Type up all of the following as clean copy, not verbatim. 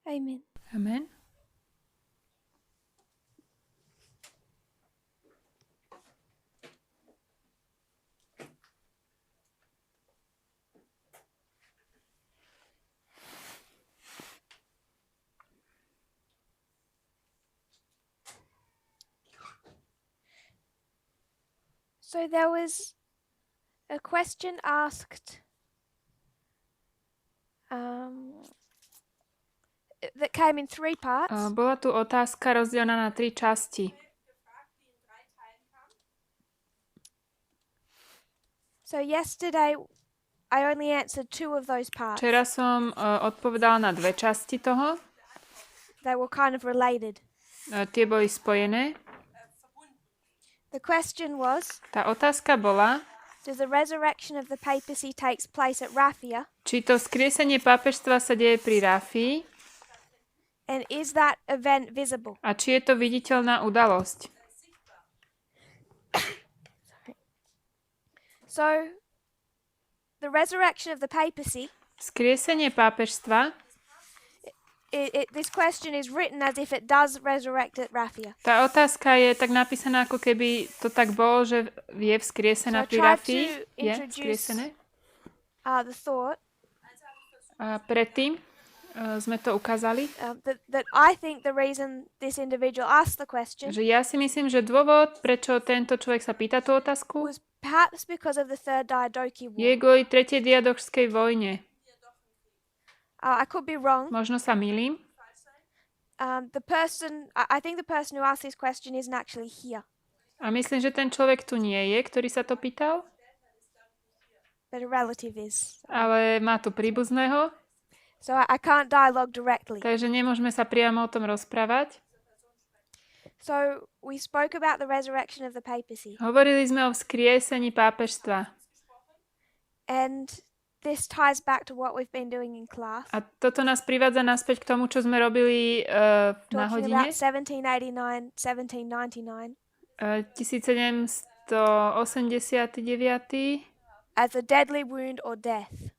Amen. Amen. So there was a question asked that came in 3 parts. Bola tu otázka rozdelená na 3 časti. So yesterday I only answered 2 of those parts. Včera som odpovedala na 2 časti toho. They were kind of related. Tie boli spojené. The question was, Tá otázka bola, does the resurrection of the papacy takes place at Raphia? či to skriesenie pápežstva sa deje pri Rafii And is that event visible? a či je to viditeľná udalosť. So, the resurrection of the papacy, Skriesenie pápežstva, this question is written as if it does resurrect at Raphia. tá otázka je tak napísaná, ako keby to tak bolo, že je vzkriesená So I pri tried Rafii. to Je introduce vzkriesené. the thought A predtým sme to ukázali, that I think the reason this individual asked the question že ja si myslím, že dôvod, prečo tento človek sa pýta tú otázku, was perhaps because of the Third Diadochi je War. kvôli 3. diadochskej vojne. I could be wrong. Možno sa milím. I think the person who asked this question isn't actually here, A myslím, že ten človek tu nie je, ktorý sa to pýtal, but a relative is. ale má tu príbuzného, So I can't dialogue directly. takže nemôžeme sa priamo o tom rozprávať. So we spoke about the resurrection of the papacy, Hovorili sme o vzkriesení pápežstva. and this ties back to what we've been doing in class, A toto nás privádza naspäť k tomu, čo sme robili na talking hodine. about 1789, 1799 1789. as a deadly wound or death.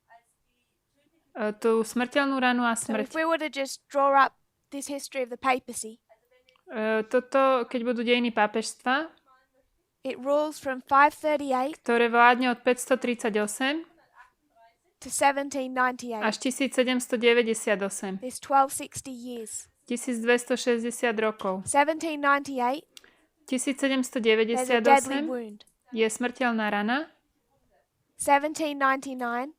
Tú smrteľnú ranu a So if smrť. we were to just draw up this history of the papacy, Toto, keď budú dejiny pápežstva, it rules from 538 ktoré vládne od 538 to 1798. až 1798. There's 1260 years. 1260 rokov. 1798, there's a deadly 1798 wound. je smrteľná rana. 1799,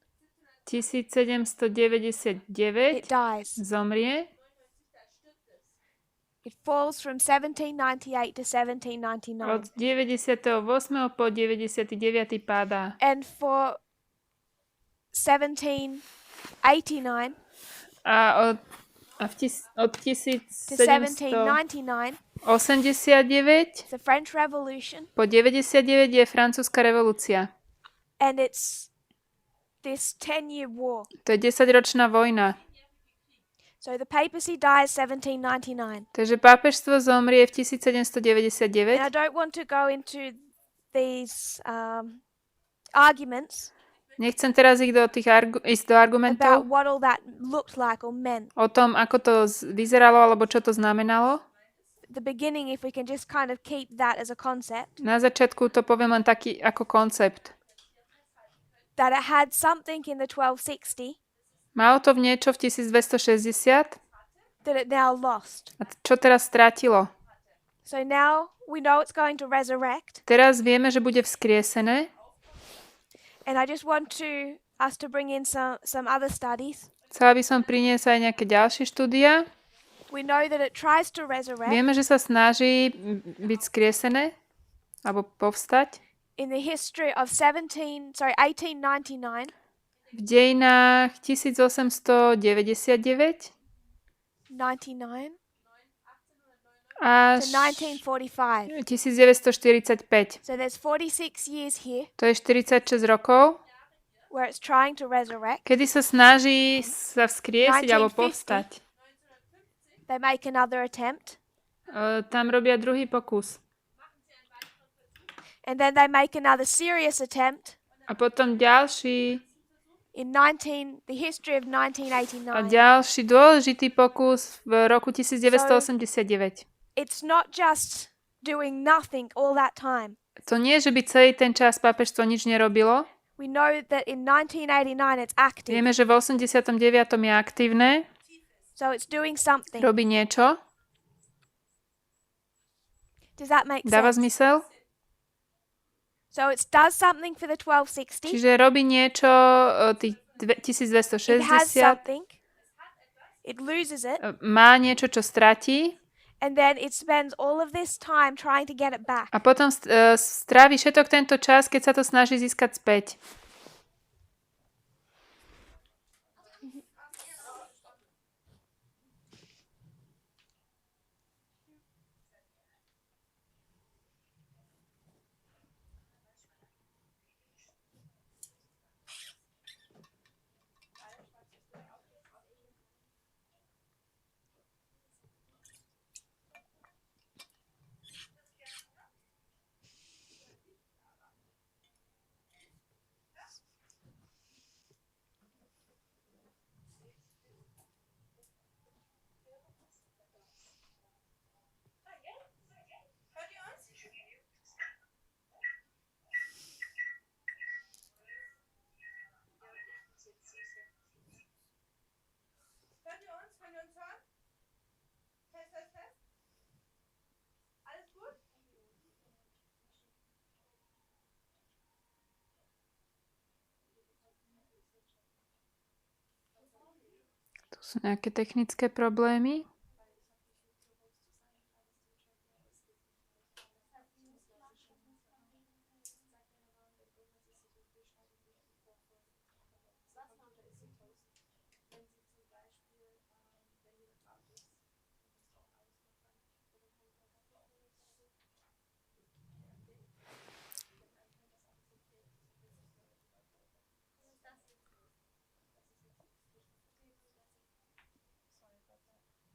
1799 it dies. zomrie. It falls from 1798 to 1799. Od 98. po 99. padá. And for 1789 A od to 1789 1799, the French Revolution, po 99 je francúzska revolúcia. and it's this 10-year war. To je 10-ročná vojna. So the papacy dies 1799. Takže pápežstvo zomrie v And 1799. I don't want to go into these arguments Nechcem teraz ísť do argumentov about what all that looked like or meant. o tom, ako to vyzeralo alebo čo to znamenalo. The beginning, if we can just kind of keep that as a concept, Na začiatku to poviem len taký ako koncept. that it had something in the 1260 Malo to v niečo v 1260 that it now lost. a čo teraz strátilo? So now we know it's going to resurrect, Teraz vieme, že bude vzkriesené. and I just want us to bring in some other studies. Chcela by som priniesť aj nejaké ďalšie štúdia. We know that it tries to resurrect Vieme, že sa snaží byť skriesené alebo povstať. in the history of 1899 V dejinách 1899 99 až to 1945. 1945. So there's 46 years here To je 46 rokov, where it's trying to resurrect. kedy sa snaží sa vzkriesiť alebo 1950. povstať. They make another attempt, Tam robia druhý pokus. and then they make another serious attempt, A potom ďalší the history of A 1989. ďalší dôležitý pokus v roku 1989. It's not just doing nothing all that time. To nie, že by celý ten čas pápežstvo nič nerobilo. We know that in 1989 it's active. Vieme, že v 89. je aktívne, So it's doing something. robí niečo. Does that make Dáva sense? zmysel? So it does something for the 1260. Čiže robí niečo tých It has 1260, something. It loses it. má niečo, čo stratí And then it spends all of this time trying to get it back. a potom strávi všetok tento čas, keď sa to snaží získať späť. Tu sú nejaké technické problémy.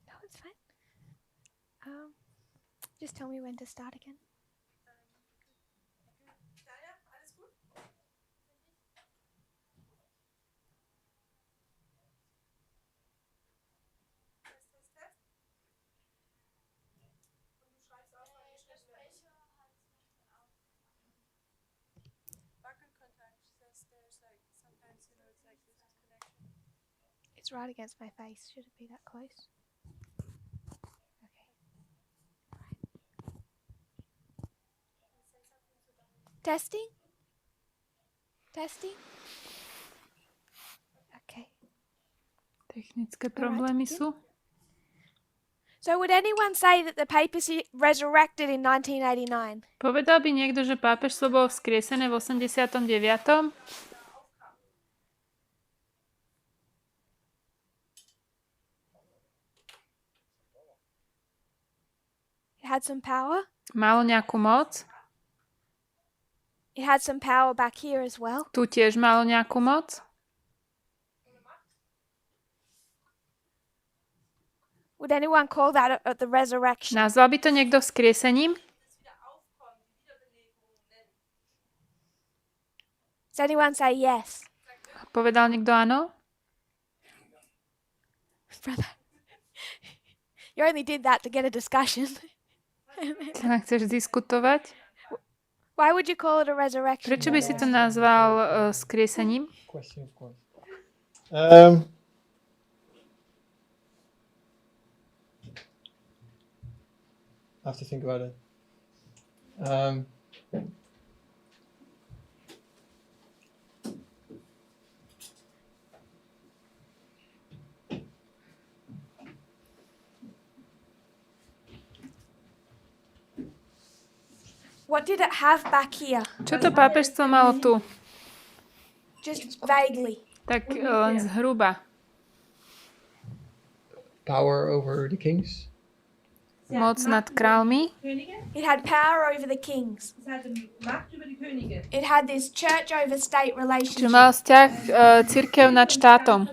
No, it's fine. Just tell me when to start again. It's right against my face. Should it be that close? Okay. Testing? Testing? Okay. Technické problémy sú. So would anyone say that the papacy resurrected in 1989? Povedal by niekto, že pápežstvo bolo vzkriesené v 89. It had some power. Malo nejakú moc. It had some power back here as well. Tu tiež malo nejakú moc. Would anyone call that the resurrection? Nazval by to niekto vzkriesením? Does anyone say yes? Povedal niekto áno? Brother, you only did that to get a discussion. Teda chceš diskutovať? Why would you call it a resurrection? Prečo by si to nazval vzkriesením? Question, of course. I have to think about it. What did it have back here? Čo to pápežstvo malo tu? Just vaguely. Tak len zhruba. Power over the kings. Moc nad kráľmi. It had power over the kings. It had this church over state Čiže relationship. mal vzťah cirkev nad štátom.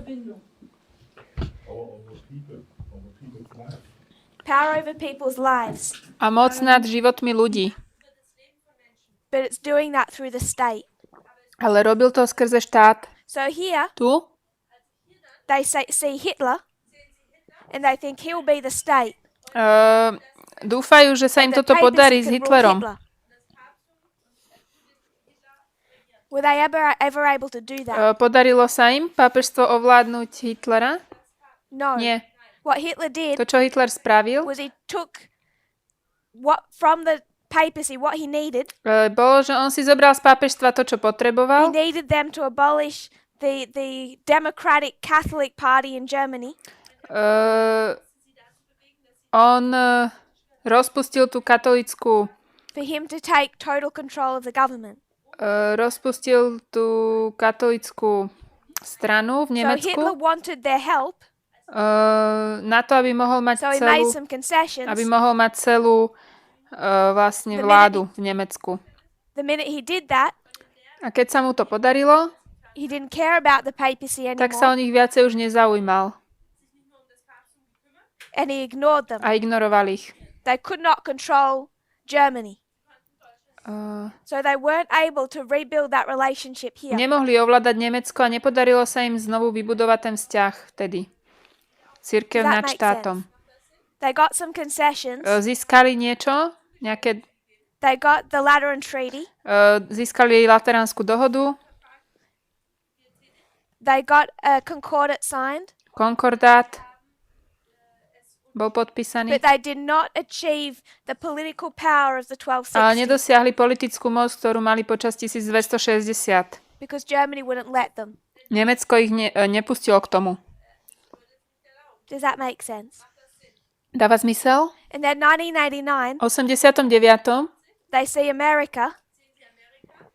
Power over people's lives. A moc nad životmi ľudí. But it's doing that through the state. Ale robil to skrze štát. So here Tu they see Hitler and they think he'll be the state. dúfajú, že sa im And the toto podarí papacy s can rule Hitlerom. Hitler. Were they ever able to do that? Podarilo sa im pápežstvo ovládnuť Hitlera? No. Nie. What Hitler did To, čo Hitler spravil, was he took what from the papacy what he needed. bolo, že on si zobral z pápežstva to, čo He potreboval. needed them to abolish the Democratic Catholic Party in Germany. On rozpustil tú katolickú For him to take total control of the government. rozpustil tú katolickú stranu v So Nemecku Hitler wanted their help. na to, aby mohol mať So he made celú, some concessions. vlastne vládu v Nemecku. The minute he did that, A keď sa mu to podarilo, he didn't care about the papacy tak sa o anymore, nich viacej už nezaujímal and he ignored them. a ignoroval ich. They could not control Germany. So they weren't able to rebuild that relationship here. Nemohli ovládať Nemecko a nepodarilo sa im znovu vybudovať ten vzťah vtedy. Cirkev Does that nad make štátom. They got some concessions. Získali niečo, nejaké, They got the Lateran Treaty. získali Lateránsku dohodu, They got a concordat signed, konkordát bol podpísaný, but they did not achieve the political power of the ale 1260 nedosiahli politickú moc, ktorú mali počas 1260. because Germany wouldn't let them. Nemecko ich nepustilo k tomu. Does that make sense? Dáva zmysel? And then 1989, V 89. they see America.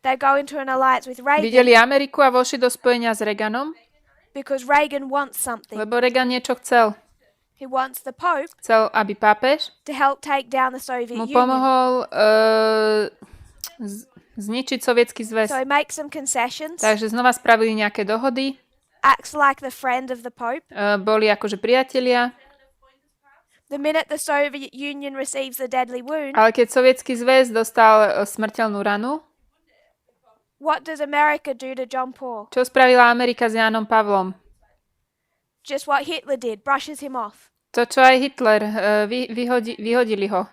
They go into an alliance with Reagan videli Ameriku a vošli do spojenia s Reaganom, because Reagan wants something. lebo Reagan niečo chcel. He wants the Pope Chcel, aby pápež to help take down the Soviet mu Union. pomohol zničiť Sovietsky zväz. So he makes some concessions, Takže znova spravili nejaké dohody, acts like the friend of the Pope. boli akože priatelia, The minute the Soviet Union receives the deadly wound, ale keď Sovietsky zväz dostal smrteľnú ranu, what does America do to John Paul? čo spravila Amerika s Jánom Pavlom? Just what Hitler did, brushes him off. To, čo aj Hitler, vyhodili ho.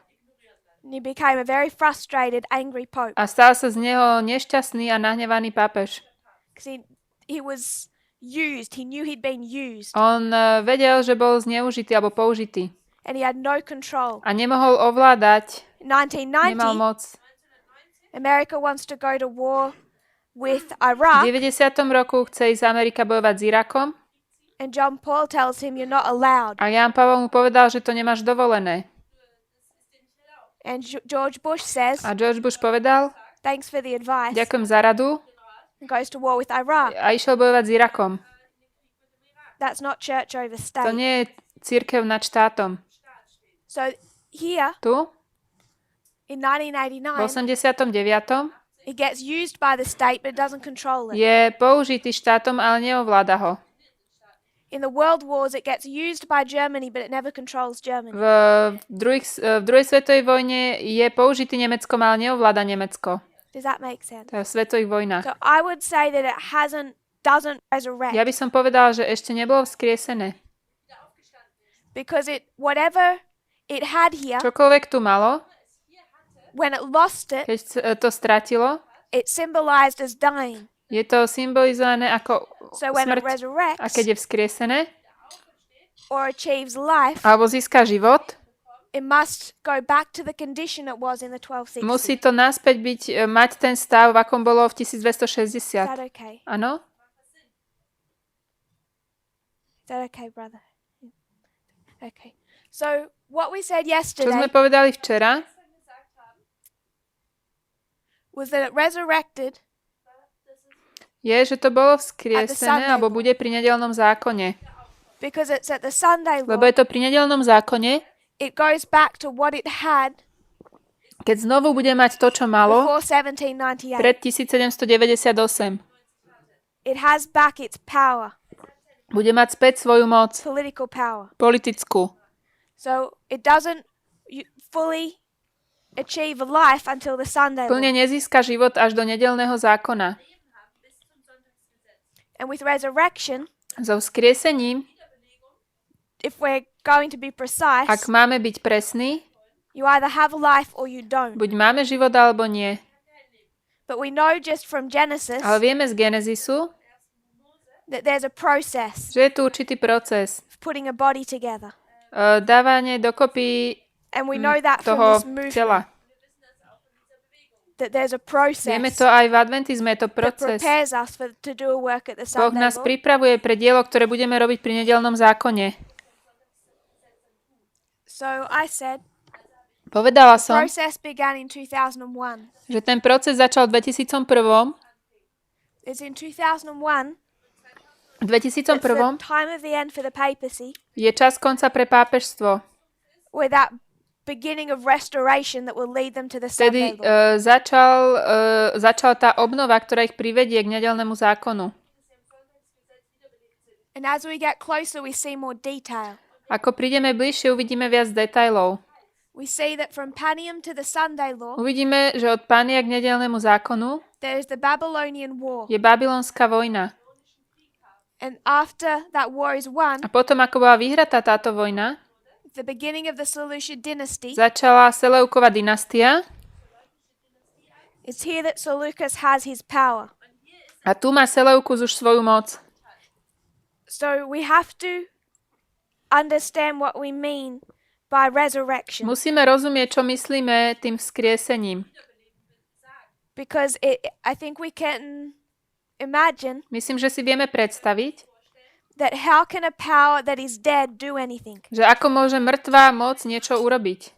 And he became a very frustrated, angry Pope. A stal sa z neho nešťastný a nahnevaný pápež. Because he was used. He knew he'd been used. On vedel, že bol zneužitý alebo použitý. And he had no control. A nemohol ovládať, In nemal 1990, moc. America wants to go to war with V Iraq. 90. roku chce ísť Amerika bojovať s Irakom And John Paul tells him you're not allowed. a Ján Pavol mu povedal, že to nemáš dovolené. And George Bush says, A George Bush povedal, thanks for the advice. ďakujem za radu And goes to war with Iraq. a išiel bojovať s Irakom. That's not church over To state. nie je cirkev nad štátom. So here Tu, in v 1989, 89. it gets used by the state, but it doesn't control it. je použitý štátom, ale neovláda ho. In the world wars, it gets used by Germany, but it never controls Germany. V druhej svetovej vojne je použitý Nemeckom, ale neovláda Nemecko. Does that make sense? To je v svetových vojnách. So I would say that it doesn't resurrect Ja by som povedala, že ešte nebolo vzkriesené. because whatever it had here, Čokoľvek tu malo, when it lost it, keď to stratilo, it symbolized as dying. je to symbolizované ako So when it smrť. A resurrects keď je vzkriesené, or achieves life, alebo získa život, it must go back to the condition it was in the 1260s. musí to naspäť mať ten stav, v akom bolo v Is that 1260. okay? Áno? Is that okay, brother? Okay. So what we said Čo sme yesterday povedali včera, was that it resurrected je, že to bolo vzkriesené, Sunday alebo law. bude pri nedeľnom zákone. because it's at the Sunday Lebo law. je to pri nedeľnom zákone, It goes back to what it had keď znovu bude mať to, čo malo, before 1798. pred 1798. It has back its power, Bude mať späť svoju moc, political power. politickú. So it doesn't fully achieve life until the Sunday law. Plne nezíska život až do nedeľného zákona. And with resurrection, So vzkriesením, if we're going to be precise, ak máme byť presní, you either have life or you don't. buď máme život alebo nie. But we know just from Genesis Ale vieme z Genezisu, that there's a process že je tu určitý proces. of putting a body together. Dávanie dokopy And we know that from toho this movement, tela. that there's a Vieme process to aj v adventizme, je to that proces. prepares us to do a work at the Boh Sunday nás law. pripravuje pre dielo, ktoré budeme robiť pri nedeľnom zákone. So I said, Povedala som, process began in 2001. že ten proces začal v 2001. It's in 2001 V that's 2001 the time of the end for the papacy, je čas konca pre pápežstvo. where that beginning of restoration that will lead them to the Sunday Vtedy law. začala tá obnova, ktorá ich privedie k nedeľnému zákonu. And as we get closer, we see more detail. Ako prídeme bližšie, uvidíme viac detailov. We see that from Panium to the Sunday law, Uvidíme, že od Pánia k nedeľnému zákonu there is the Babylonian War. je babylonská vojna. And after that war is won, A potom, ako bola vyhratá táto vojna, the beginning of the Seleucid dynasty, začala Seleuková dynastia. it's here that Seleucus has his power. A tu má Seleukus už svoju moc. So we have to understand what we mean by resurrection, Musíme rozumieť, čo myslíme tým vzkriesením. because I think we can imagine Myslím, že si vieme predstaviť, that how can a power that is dead do anything? že ako môže mŕtvá moc niečo urobiť.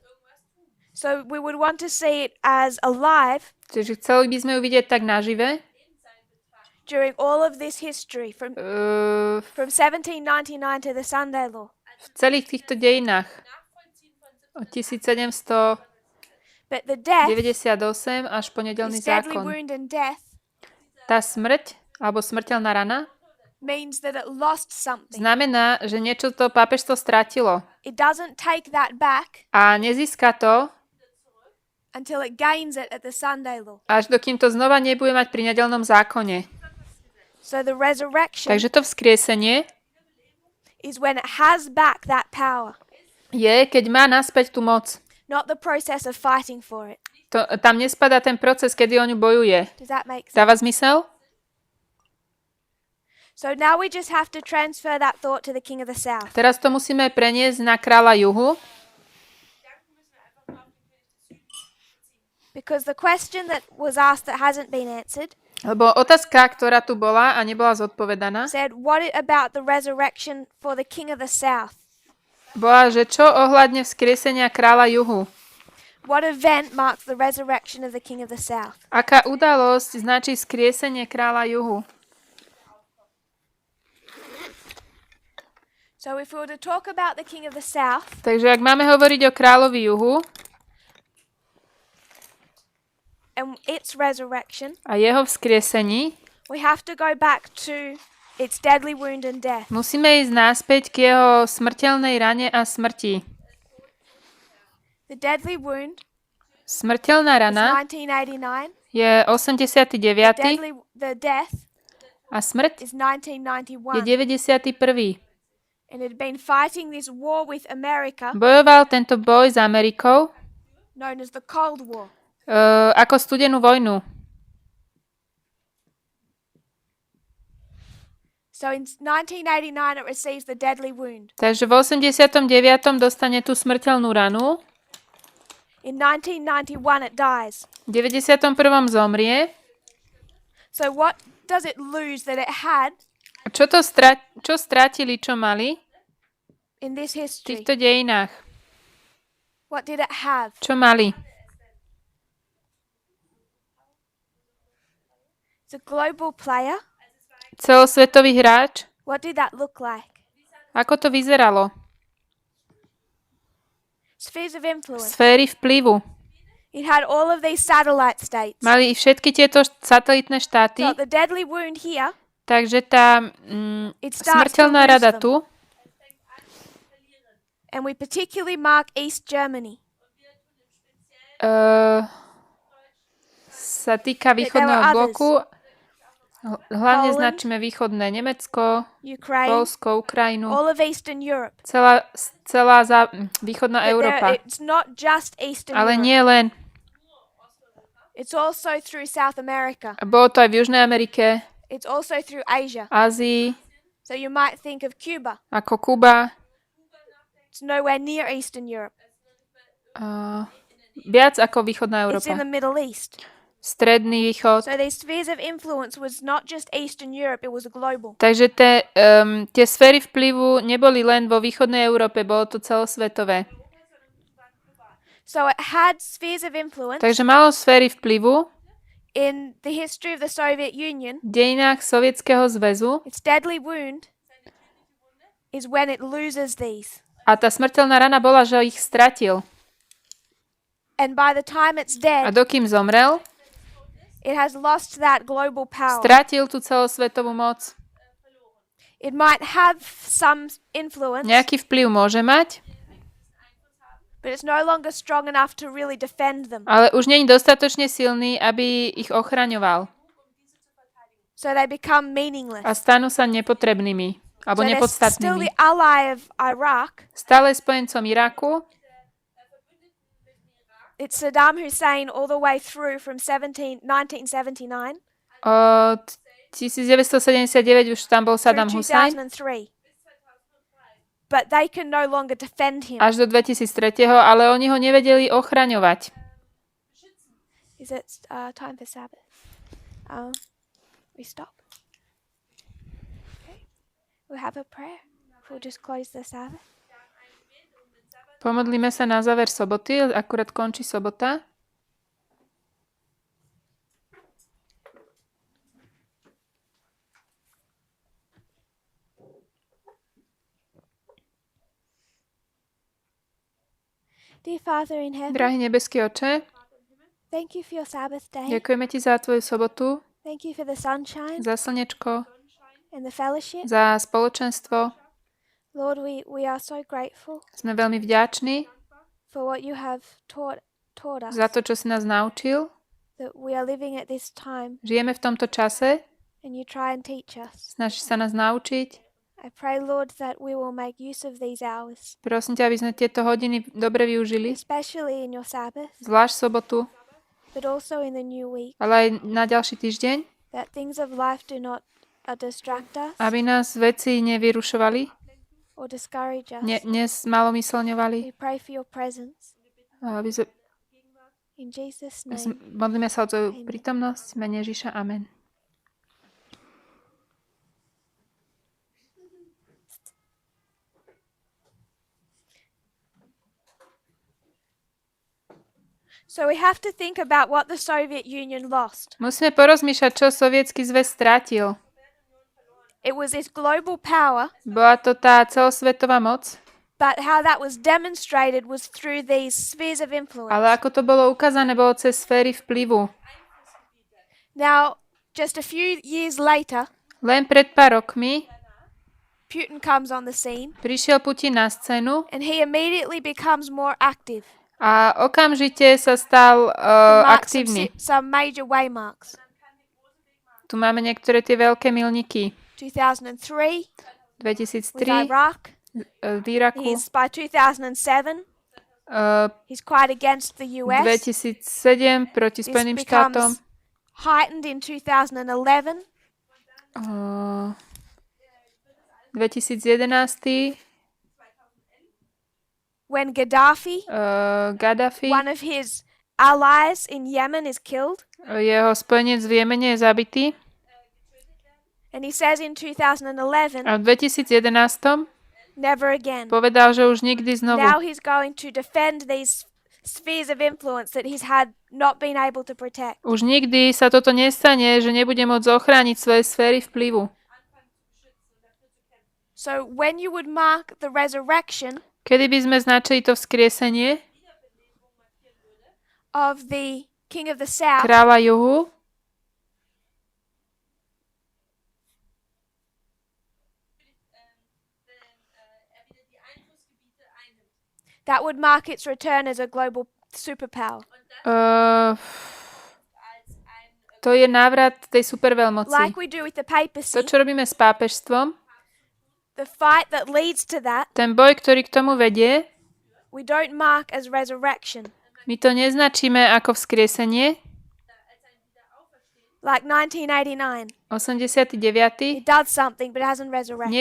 So we would want to see it as alive Čiže chceli by sme ju vidieť tak nažive. during all of this history from V 1799 to the Sunday law. celých týchto dejinách od 1798 But the death, až po nedeľný this deadly zákon. wound and death, Tá smrť, alebo smrteľná rana, means that it lost something. znamená, že niečo to pápežstvo strátilo. It doesn't take that back A nezíska to, until it gains it at the Sunday law. až dokým to znova nebude mať pri nedeľnom zákone. So the resurrection Takže to vzkriesenie is when it has back that power, je, keď má naspäť tú moc. not the process of fighting for it. Tam nespadá ten proces, kedy o ňu bojuje. Does that make sense? Dáva zmysel? So now we just have to transfer that thought to the king of the south. Teraz to musíme preniesť na kráľa juhu, Because the question that was asked that hasn't been answered lebo otázka, ktorá tu bola a nebola zodpovedaná, said, what about the resurrection for the king of the south? bola, že čo ohľadne vzkriesenia kráľa juhu? What event marks the resurrection of the king of the south? Aká udalosť značí vzkriesenie kráľa juhu? So if we were to talk about the king of the south, Takže ak máme hovoriť o kráľovi juhu and its resurrection, a jeho vzkriesení, we have to go back to its deadly wound and death. musíme ísť náspäť k jeho smrteľnej rane a smrti. The deadly wound Smrteľná is rana 1989. je 89. The death a smrť is je 1991. 91. And it had been fighting this war with America, Bojoval tento boj s Amerikou known as the Cold War. ako studenú vojnu. So in 1989 it receives the deadly wound. Takže v 89. dostane tú smrteľnú ranu, In 1991 it dies. v 91. zomrie. So what does it lose that it had A čo strátili, čo mali in this v history? týchto dejinách? What did it have? Čo mali? It's a global player. Celosvetový hráč? What did that look like? Ako to vyzeralo? Spheres of influence. Sféry vplyvu. It had all of these satellite states. Mali všetky tieto satelitné štáty, So the deadly wound here, takže tá it starts to smrteľná lose rada them. tu, And we particularly mark East Germany. sa týka východného others. bloku, Hlavne Poland, značíme východné Nemecko, Ukraine, Poľsko, Ukrajinu, all of Eastern Europe. celá východná But Európa. it's not just Eastern Ale Europe. nie len. It's also through South America. Bolo to aj v Južnej Amerike, It's also through Asia. Ázii, So you might think of Cuba. ako Kuba. It's nowhere near Eastern Europe. Viac ako východná It's in Európa. the Middle East. Stredný východ. So these spheres of influence was not just Eastern Europe, it was global. Takže tie sféry vplyvu neboli len vo východnej Európe, bolo to celosvetové. So it had spheres of influence Takže malo sféry vplyvu in the history of the Soviet Union. v dejinách Sovietskeho zväzu Its deadly wound is when it loses these. a tá smrteľná rana bola, že ich stratil. And by the time it's A dead, dokým zomrel, it has lost that global power. stratil tú celosvetovú moc. It might have some influence, Nejaký vplyv môže mať, but it's no longer strong enough to really defend them. ale už nie je dostatočne silný, aby ich ochraňoval. So they become meaningless. A stanú sa nepotrebnými, alebo So they're still nepodstatnými. the ally of Iraq. Stále spojencom Iraku, It's Saddam Hussein all the way through from 1979 od 1979 už tam bol Saddam through Hussein, 2003. But they can no longer defend him. až do 2003, ale oni ho nevedeli ochraňovať. Is it time for Sabbath? We stop. Okay. We'll have a prayer. We'll just close the Sabbath. Pomodlíme sa na záver soboty, akurát končí sobota. Dear Father in heaven, Drahý nebeský Oče, thank you for your Sabbath day. ďakujeme Ti za Tvoju sobotu, Thank you for the sunshine za slnečko, and the fellowship. za spoločenstvo. Lord, we are so grateful Sme veľmi vďační for what you have taught us. za to, čo si nás naučil. That we are living at this time Žijeme v tomto čase, and you try and teach us. snažíš sa nás naučiť. I pray, Lord, that we will make use of these hours, Prosím ťa, aby sme tieto hodiny dobre využili, especially in your Sabbath, zvlášť sobotu, but also in the new week, ale aj na ďalší týždeň, that things of life do not distract us aby nás veci nevyrušovali, or discourage us. malomyselňovali. We pray for your presence. Aby sme, In Jesus' name. modlíme sa o Tvoju Amen. prítomnosť, v mene Ježiša. Amen. So we have to think about what the Soviet Union lost. Musíme porozmýšľať, čo Sovietsky zväz strátil. It was its global power, Bola to tá celosvetová moc, but how that was demonstrated was through these spheres of influence. ale ako to bolo ukázané, bolo cez sféry vplyvu. Now, just a few years later, Len pred pár rokmi Putin comes on the scene prišiel Putin na scénu and he immediately becomes more active. a okamžite sa stal Marks aktívny. some major waymarks. Tu máme niektoré tie veľké milníky. 2003 with 2003 Iraq. v Iraku, He's by 2007. He's quite against the US. 2007 proti This Spojeným štátom, becomes heightened in 2011. 2011 When Gaddafi, Gaddafi, one of his allies in Yemen, is killed. jeho spojenec v Jemene je zabitý And he says in 2011, a v 2011 never again. povedal, že už nikdy znovu. Now he's going to defend these spheres of influence that he's had not been able to protect. Už nikdy sa toto nestane, že nebude môcť ochrániť svoje sféry vplyvu. So when you would mark the resurrection Kedy by sme značili to vzkriesenie of the king of the south, kráľa juhu, that would mark its return as a global superpower. To je návrat tej superveľmoci. Like we do with the papacy, To, čo robíme s pápežstvom, the fight that leads to that, ten boj, ktorý k tomu vedie, we don't mark as resurrection. my to neznačíme ako vzkriesenie. Like 1989. 89. It does something, but it hasn't resurrected.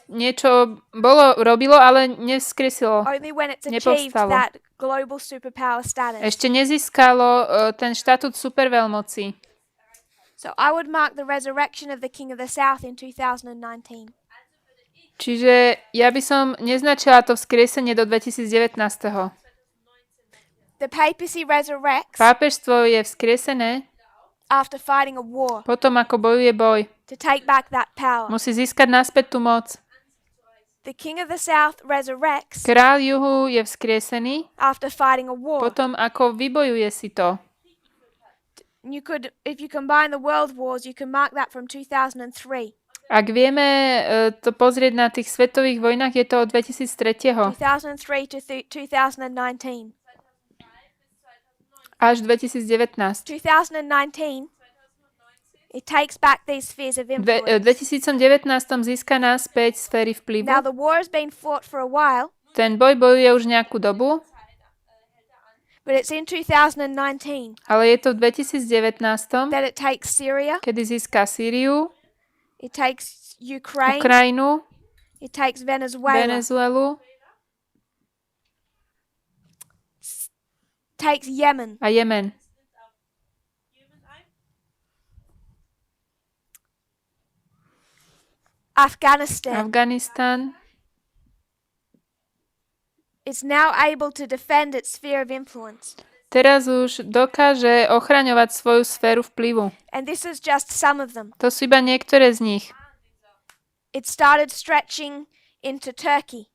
Niečo robilo, ale nevzkriesilo. Only when it's achieved Nepovstalo. that global superpower status. Ešte nezískalo ten štatút superveľmoci. So I would mark the resurrection of the King of the South in 2019. Čiže ja by som neznačila to vzkriesenie do 2019. The papacy resurrects Pápežstvo je vzkriesené after fighting a war potom, ako bojuje boj. to take back that power. Musí získať naspäť tú moc. The King of the South resurrects Kráľ juhu je vzkriesený after fighting a war. potom, ako vybojuje si to. You could, if you combine the world wars, you can mark that from 2003. Ak vieme to pozrieť na tých svetových vojnách, je to od 2003. 2003 to 2019. Až 2019. 2019, it takes back these spheres of V influence. 2019 získa naspäť sféry vplyvu. Now the war has been fought for a while, Ten boj bojuje už nejakú dobu, but it's in 2019 ale je to v 2019, that it takes Syria, kedy získa Sýriu, it takes Ukraine, Ukrajinu, it takes Venezuela, Venezuelu takes Yemen, a Jemen. Afghanistan. Afganistan It's now able to defend its sphere of influence. teraz už dokáže ochraňovať svoju sféru vplyvu. And this is just some of them. To sú iba niektoré z nich. It started stretching into Turkey,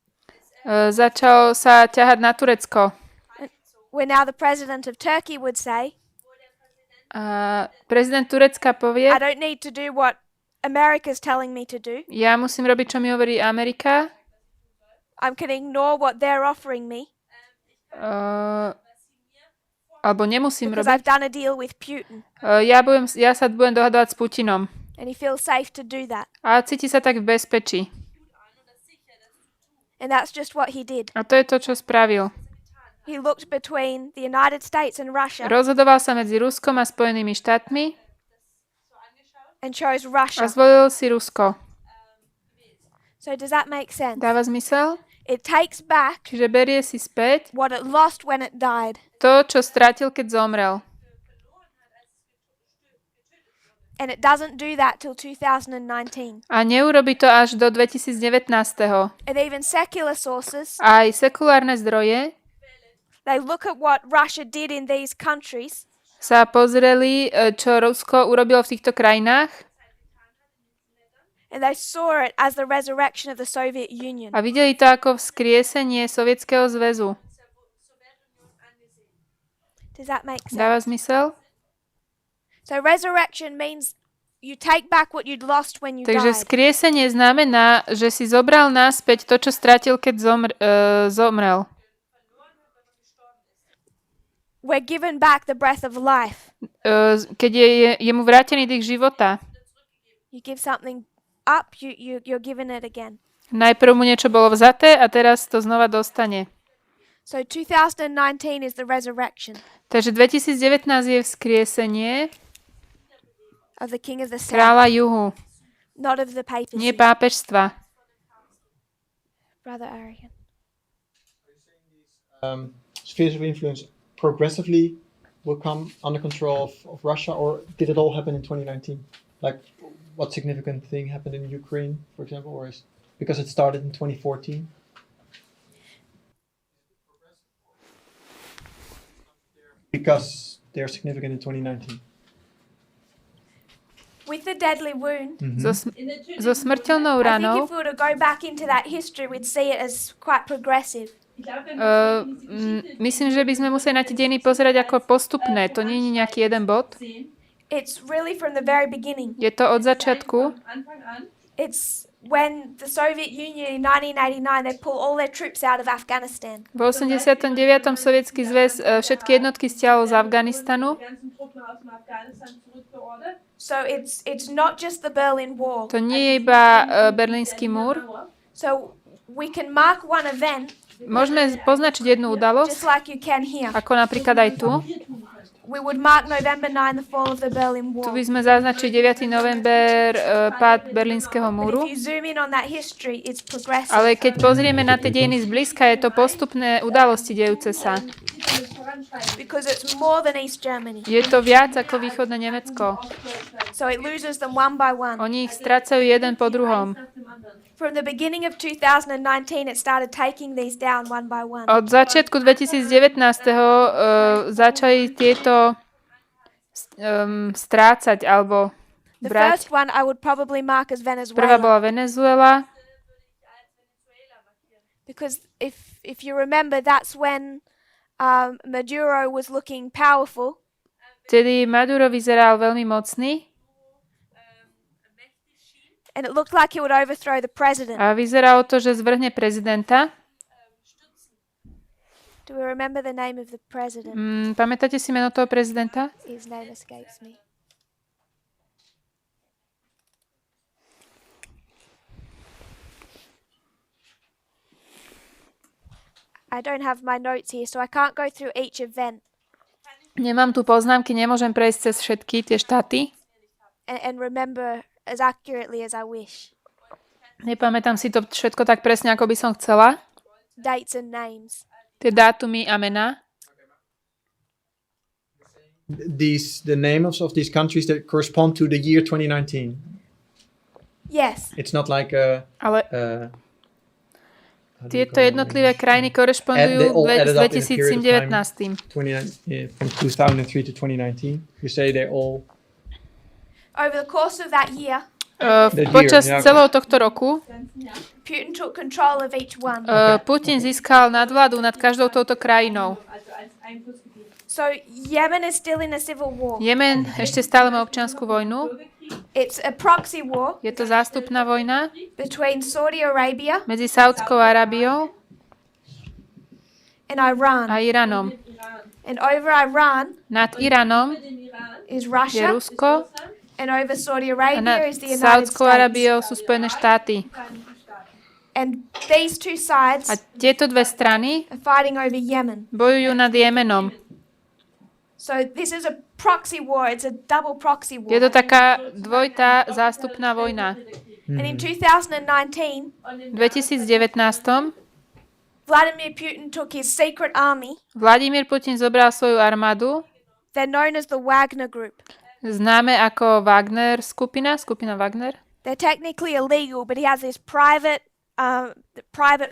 Začal sa ťahať na Turecko. where now the president of Turkey would say, A prezident Turecka povie, I don't need to do what America's telling me to do. ja musím robiť, čo mi hovorí Amerika, I can ignore what they're offering me alebo nemusím because robiť. I've done a deal with Putin. Ja sa budem dohadovať s Putinom. And he feels safe to do that. A cíti sa tak v bezpečí. And that's just what he did. A to je to, čo spravil. He looked between the United States and Russia Rozhodoval sa medzi Ruskom a Spojenými štátmi and chose a Russia. zvolil si Rusko. So does that make sense? Dáva zmysel? It takes back Čiže berie si späť what it lost when it died. to, čo strátil, keď zomrel. And it doesn't do that till 2019. A neurobi to až do 2019. And even secular sources, Aj sekulárne zdroje they look at what Russia did in these countries sa pozreli, čo Rusko urobilo v týchto krajinách and they saw it as the resurrection of the Soviet Union. a videli to ako vzkriesenie Sovietskeho zväzu. Does that make sense? Dáva zmysel? So resurrection means you take back what you'd lost when you Takže died. skriesenie znamená, že si zobral naspäť to, čo stratil, keď zomrel. We're given back the breath of life. Keď je mu vrátený dých života. You give something up, you're given it again. Najprv mu niečo bolo vzaté a teraz to znova dostane. So 2019 is the resurrection Takže 2019 je vzkriesenie of the King of the South, kráľa juhu, not of the papacy. nie pápežstva. Brother Arian. Spheres of influence progressively will come under control of Russia, or did it all happen in 2019? Like, what significant thing happened in Ukraine, for example, or is because it started in 2014? Because they're significant in 2019. With the deadly wound, So smrteľnou I think ranou if we were to go back into that history, we'd see it as quite progressive. myslím, že by sme museli na tie dejiny pozerať ako postupné. To nie je nejaký jeden bod. It's really from the very beginning. Je to od začiatku. It's when the Soviet Union in 1989, they pull all their troops out of Afghanistan. V 89. Sovietsky zväz všetky jednotky stiahol z Afganistanu So it's not just the Berlin Wall. To nie je iba Berlínsky múr. So we can mark one event Môžeme poznačiť jednu udalosť, just like you can here. ako napríklad aj tu. We would mark November 9, the fall of the Berlin Tu Wall. by sme zaznačili 9. november, pád Berlínskeho But múru. if you zoom in on that history, it's progressive. Ale keď pozrieme na tie dejiny zblízka, je to postupné udalosti dejúce sa. Because it's more than East Germany. Je to viac ako východné Nemecko. So it loses them one by one. Oni ich strácajú jeden po druhom. From the beginning of 2019, it started taking these down one by one. Od začiatku 2019. Začali tieto strácať alebo The brať. first one I would probably mark as Prvá Venezuela. bola Venezuela. Because if you remember, that's when Maduro was looking powerful. Vtedy Maduro vyzeral veľmi mocný And it looked like he would overthrow the president. a vyzeralo to, že zvrhne prezidenta. Do we remember the name of the president? Pamätáte si meno toho prezidenta? His name escapes me. I don't have my notes here, so I can't go through each event. Nemám tu poznámky, nemôžem prejsť cez všetky tie štáty. And remember as accurately as I wish. Nepamätám si to všetko tak presne, ako by som chcela. Dates and names. Tie dátumy a mená. The names of these countries that correspond to the year 2019. Yes. It's not like Ale tieto jednotlivé krajiny korešpondujú s 2019. 29, from 2003 to 2019. You say they all Over the course of that year, Počas celého tohto roku Putin took control of each one. Putin získal nadvládu nad každou touto krajinou. So Yemen is still in a civil war. Jemen ešte stále má občiansku vojnu. It's a proxy war Je to zástupná vojna between Saudi Arabia medzi Saudskou Arábiou and Iran. a Iránom. And over Iran Nad Iránom is je Russia, Rusko and over Saudi a Arabia nad is the United Saudskou States. Arábiou sú Spojené štáty. And these two sides A tieto dve strany are fighting over Yemen. bojujú nad Jemenom. So this is a proxy war. It's a double proxy war. Je to taká dvojitá zástupná vojna. And in 2019, V 2019 Vladimir Putin took his secret army. Vladimír Putin zobral svoju armádu, They're known as the Wagner Group. známe ako Wagner skupina Wagner. They're technically illegal, but he has this private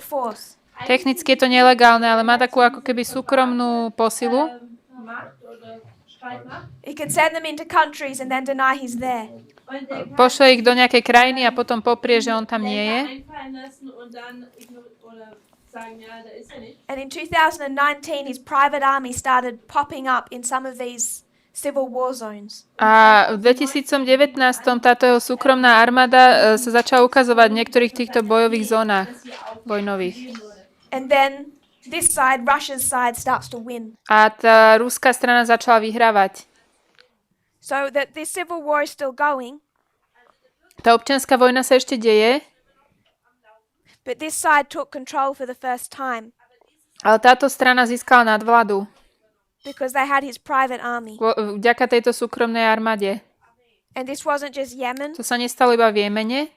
force. Technicky je to nelegálne, ale má takú ako keby súkromnú posilu. He can send them into countries and then deny he's there. Pošle ich do nejakej krajiny a potom poprie, že on tam nie je. And in 2019, his private army started popping up in some of these civil war zones. A v 2019 táto jeho súkromná armáda sa začala ukazovať v niektorých týchto bojových zónach vojnových. And then this side, Russia's side, starts to win. A tá ruská strana začala vyhrávať. So that this civil war is still going, Tá občianska vojna sa ešte deje, but this side took control for the first time ale táto strana získala nadvládu because they had his private army. vďaka tejto súkromnej armáde. And this wasn't just Yemen. To sa nestalo iba v Jemene,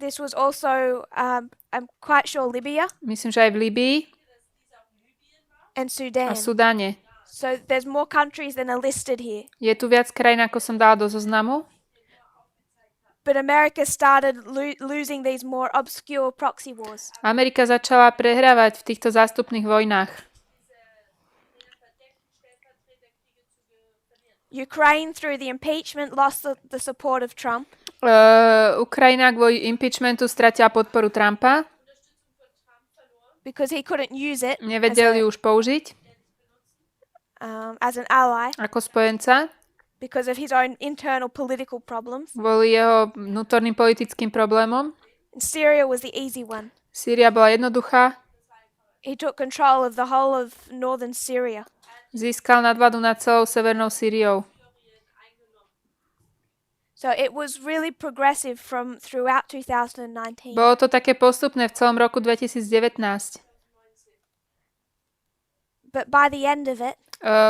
This was also, I'm quite sure, Libya myslím, že aj v Líbii and a Sudan. v Sudáne. So there's more countries than are listed here. Je tu viac krajín, ako som dala do zoznamu, But America started losing these more obscure proxy wars. Amerika začala prehrávať v týchto zástupných vojnách. Ukraine, through the impeachment, lost the support of Trump. Ukrajina kvôli impeachmentu stratila podporu Trumpa, Because he couldn't use it nevedel ju už použiť as an ally ako spojenca because of his own internal political problems. kvôli jeho vnútorným politickým problémom. And Syria was the easy one. Sýria bola jednoduchá he took control of the whole of northern Syria. Získal nadvládu nad celou severnou Sýriou. So it was really progressive from throughout 2019. Bolo to také postupné v celom roku 2019. But by the end of it,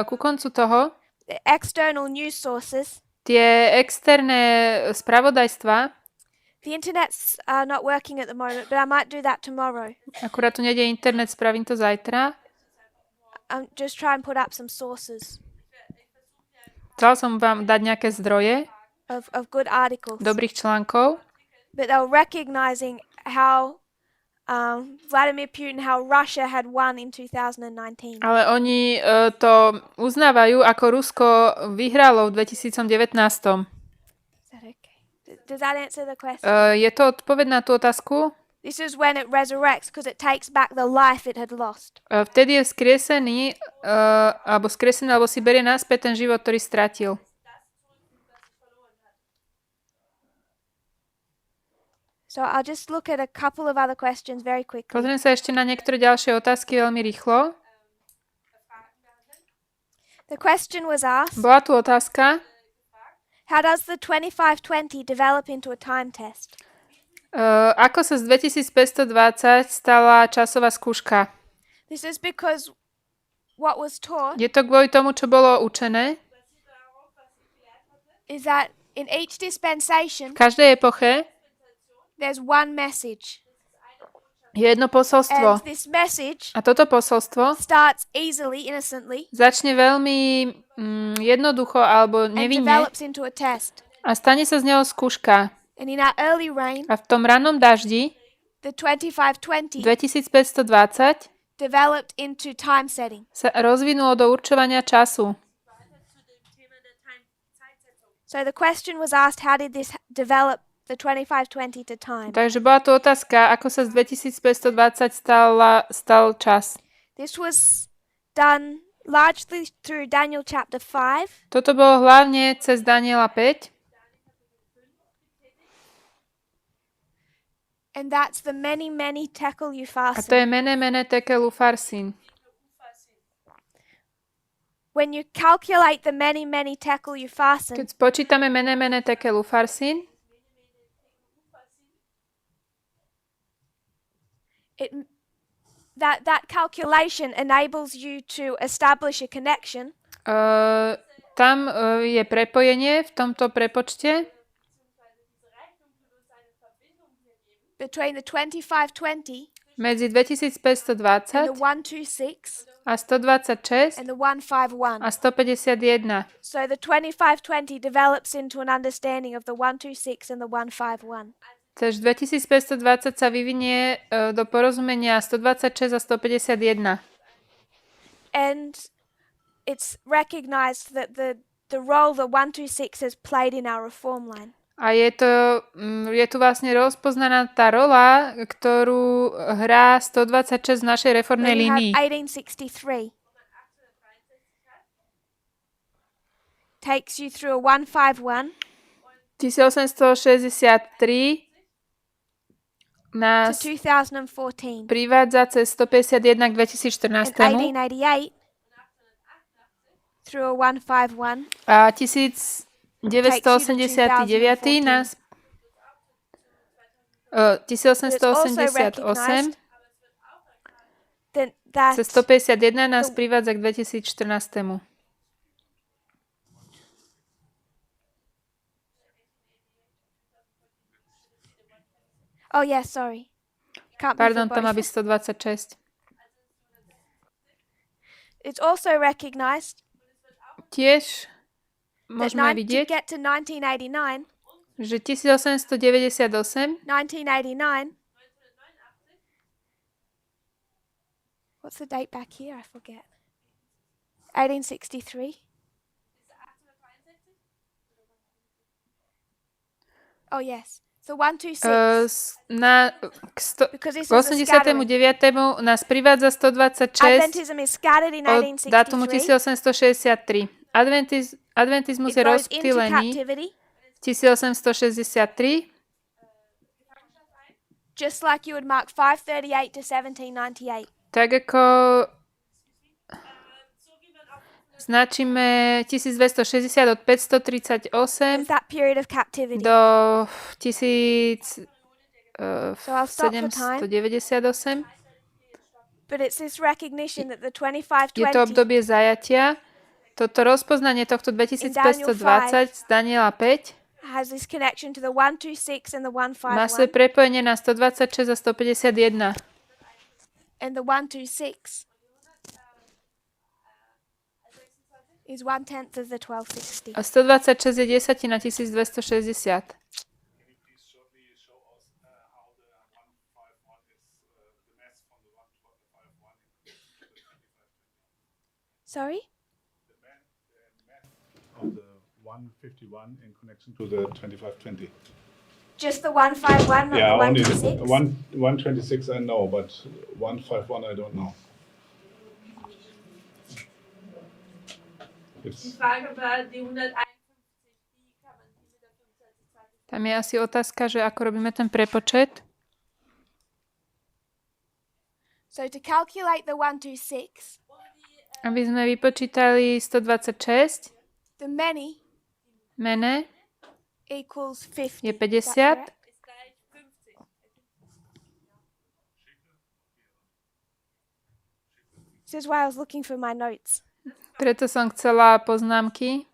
Ku koncu toho, the external news sources, tie externé spravodajstvá, the internet's not working at the moment, but I might do that tomorrow. akurát tu nejde internet, spravím to zajtra. Just try and put up some sources Chcel som vám dať nejaké zdroje, of good articles. dobrých článkov, But they were recognizing how Vladimir Putin, how Russia had won in 2019. ale oni to uznávajú, ako Rusko vyhralo v 2019. Is that okay? Does that answer the question? Je to odpoveď na tú otázku? This is when it resurrects because it takes back the life it had lost. Vtedy je skriesený, alebo si berie naspäť ten život, ktorý stratil. So I'll just look at a couple of other questions very quickly. Pozriem sa ešte na niektoré ďalšie otázky veľmi rýchlo. The question was asked, Bola tu otázka, how does the 2520 develop into a time test? ako sa z 2520 stala časová skúška. This is because what was taught Je to kvôli tomu, čo bolo učené. is that in each dispensation V každej epoche there's one message. je jedno posolstvo. And this message A toto posolstvo starts easily, innocently, začne veľmi jednoducho alebo and nevinne develops into a test. a stane sa z neho skúška. And in our early reign, A v tom rannom daždi the 2520 2520 developed into time setting. sa rozvinulo do určovania času. So the question was asked, how did this develop the 2520 to time? Takže bola tu otázka, ako sa z 2520 stal čas. This was done largely through Daniel chapter 5, Toto bolo hlavne cez Daniela 5. and that's the many, many tekel A to je ufasin. mene tekel ufarsin. When you calculate the many, many tekel ufasin, Keď spočítame mene tekel ufarsin, that calculation enables you to establish a connection tam je prepojenie v tomto prepočte between the 2520 medzi and the 2520 126 a 126 and the 151. a 151. So the 2520 develops into an understanding of the 126 and the 151. Takže 2520 sa vyvinie do porozumenia 126 a 151. And it's recognized that the role the 126 has played in our reform line. A je tu vlastne rozpoznaná tá rola, ktorú hrá 126 v našej reformnej Then you línii. have 1863. Takes you through a 151 1863 to nás 2014. privádza cez 151 k And 2014 1888 through a 151 a 1989 nás 1888 that cez 151 nás privádza k 2014. Oh yeah, sorry. Can't be Pardon, for to má both. byť 126. It's also recognized Tiež that môžeme to vidieť, get to 1989, že 1898 what's the date back here? I forget. 1863. Oh yes. So 126. Because this k is a scattering. 89. nás privádza 126 Adventism is scattered in od dátumu 1863. 1863. Adventizmus It je goes into rozptýlený captivity, 1863, just like you would mark 538 to 1798. Tak ako značíme 1260 od 538 It's that period of captivity. do So I'll stop for time. 1798. But it's this recognition that the Je to 2520 obdobie zajatia. Toto rozpoznanie tohto 2520 z Daniela 5 has this connection to the 126 and the má svoje 151. prepojenie na 126 a 151. And the 126 is 1/10 of the 1260. A 126 je desatina 1260. Sorry? Of the 151 in connection to the 2520. Just the 151, not Yeah, the only the 126? 126 I know, but 151 I don't know. It's, Tam je asi otázka, že ako robíme ten prepočet. So to calculate the 126, Aby sme vypočítali 126, the many mene equals 50. je Is that 50. correct? This is why I was looking for my notes. Preto som chcela poznámky.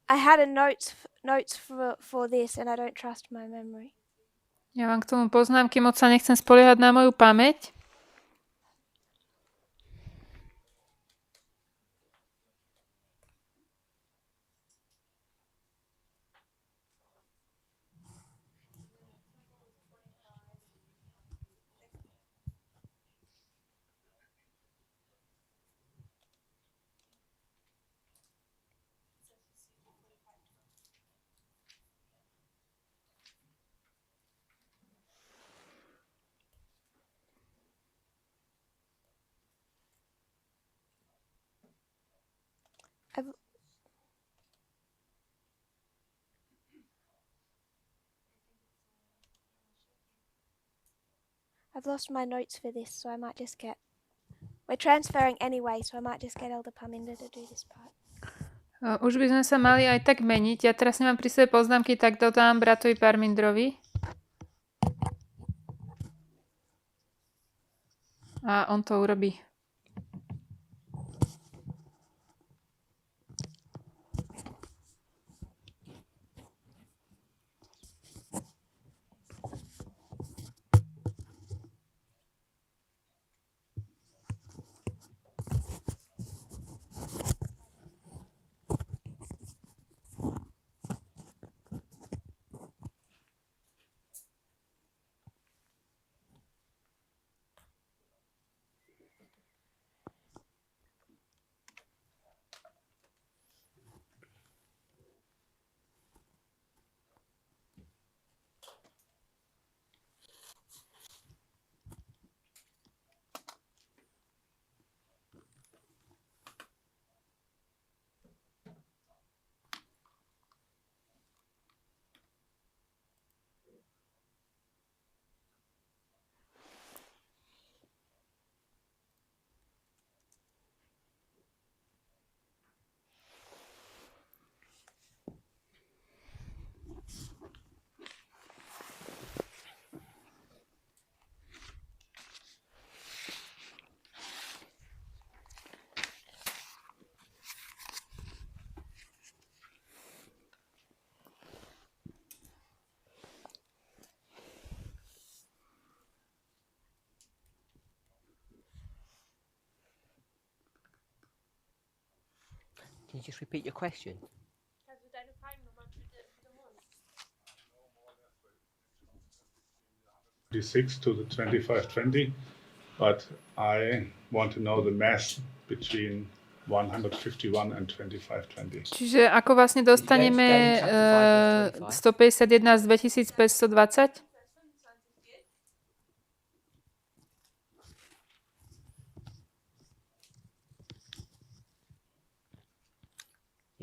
I had a notes for this and I don't trust my memory. Ja vám k tomu poznámky, moc sa nechcem spoliehať na moju pamäť. I've lost my notes for this, so I might just get... We're transferring anyway, so I might just get Elder Parminder to do this part. Už by sme sa mali aj tak meniť. Ja teraz nemám pri sebe poznámky, tak dodám bratovi Parmindrovi. A on to urobí. Can you just repeat your question? 26 to the 2520, but I want to know the math between 151 and 2520. Čiže ako vlastne dostaneme 151 z 2520?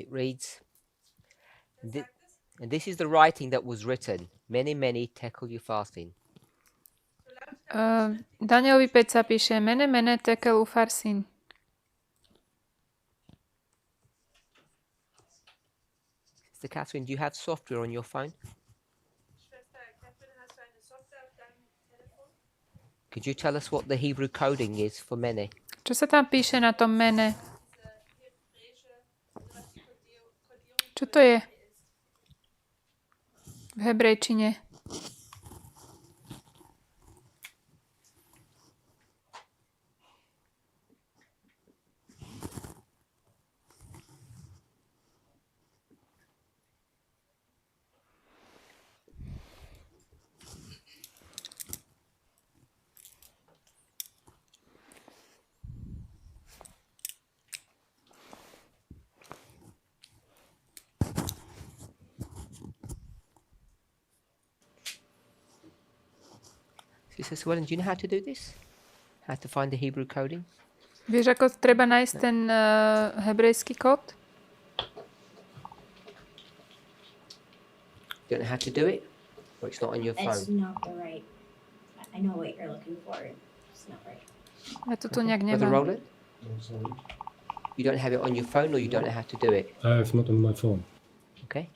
It reads, And this is the writing that was written. Many, many tekel you fasting. Danielovi 5 sa píše mene, mene, tekel, ufarsin. Sister Catherine, do you have software on your phone? Could you tell us what the Hebrew coding is for many? Čo sa tam píše na tom mene? Čo to je? V hebrejčine. Sister Swellen, do you know how to do this? How to find the Hebrew coding? Vieš, ako treba nájsť ten hebrejský kód? Don't know how to do it? Or it's not on your It's phone? not the right. I know what you're looking for. It's not right. Ja to tu nejak Brother nemám. Roland? You don't have it on your phone, or you don't know how to do it? I have not on my phone. Okay.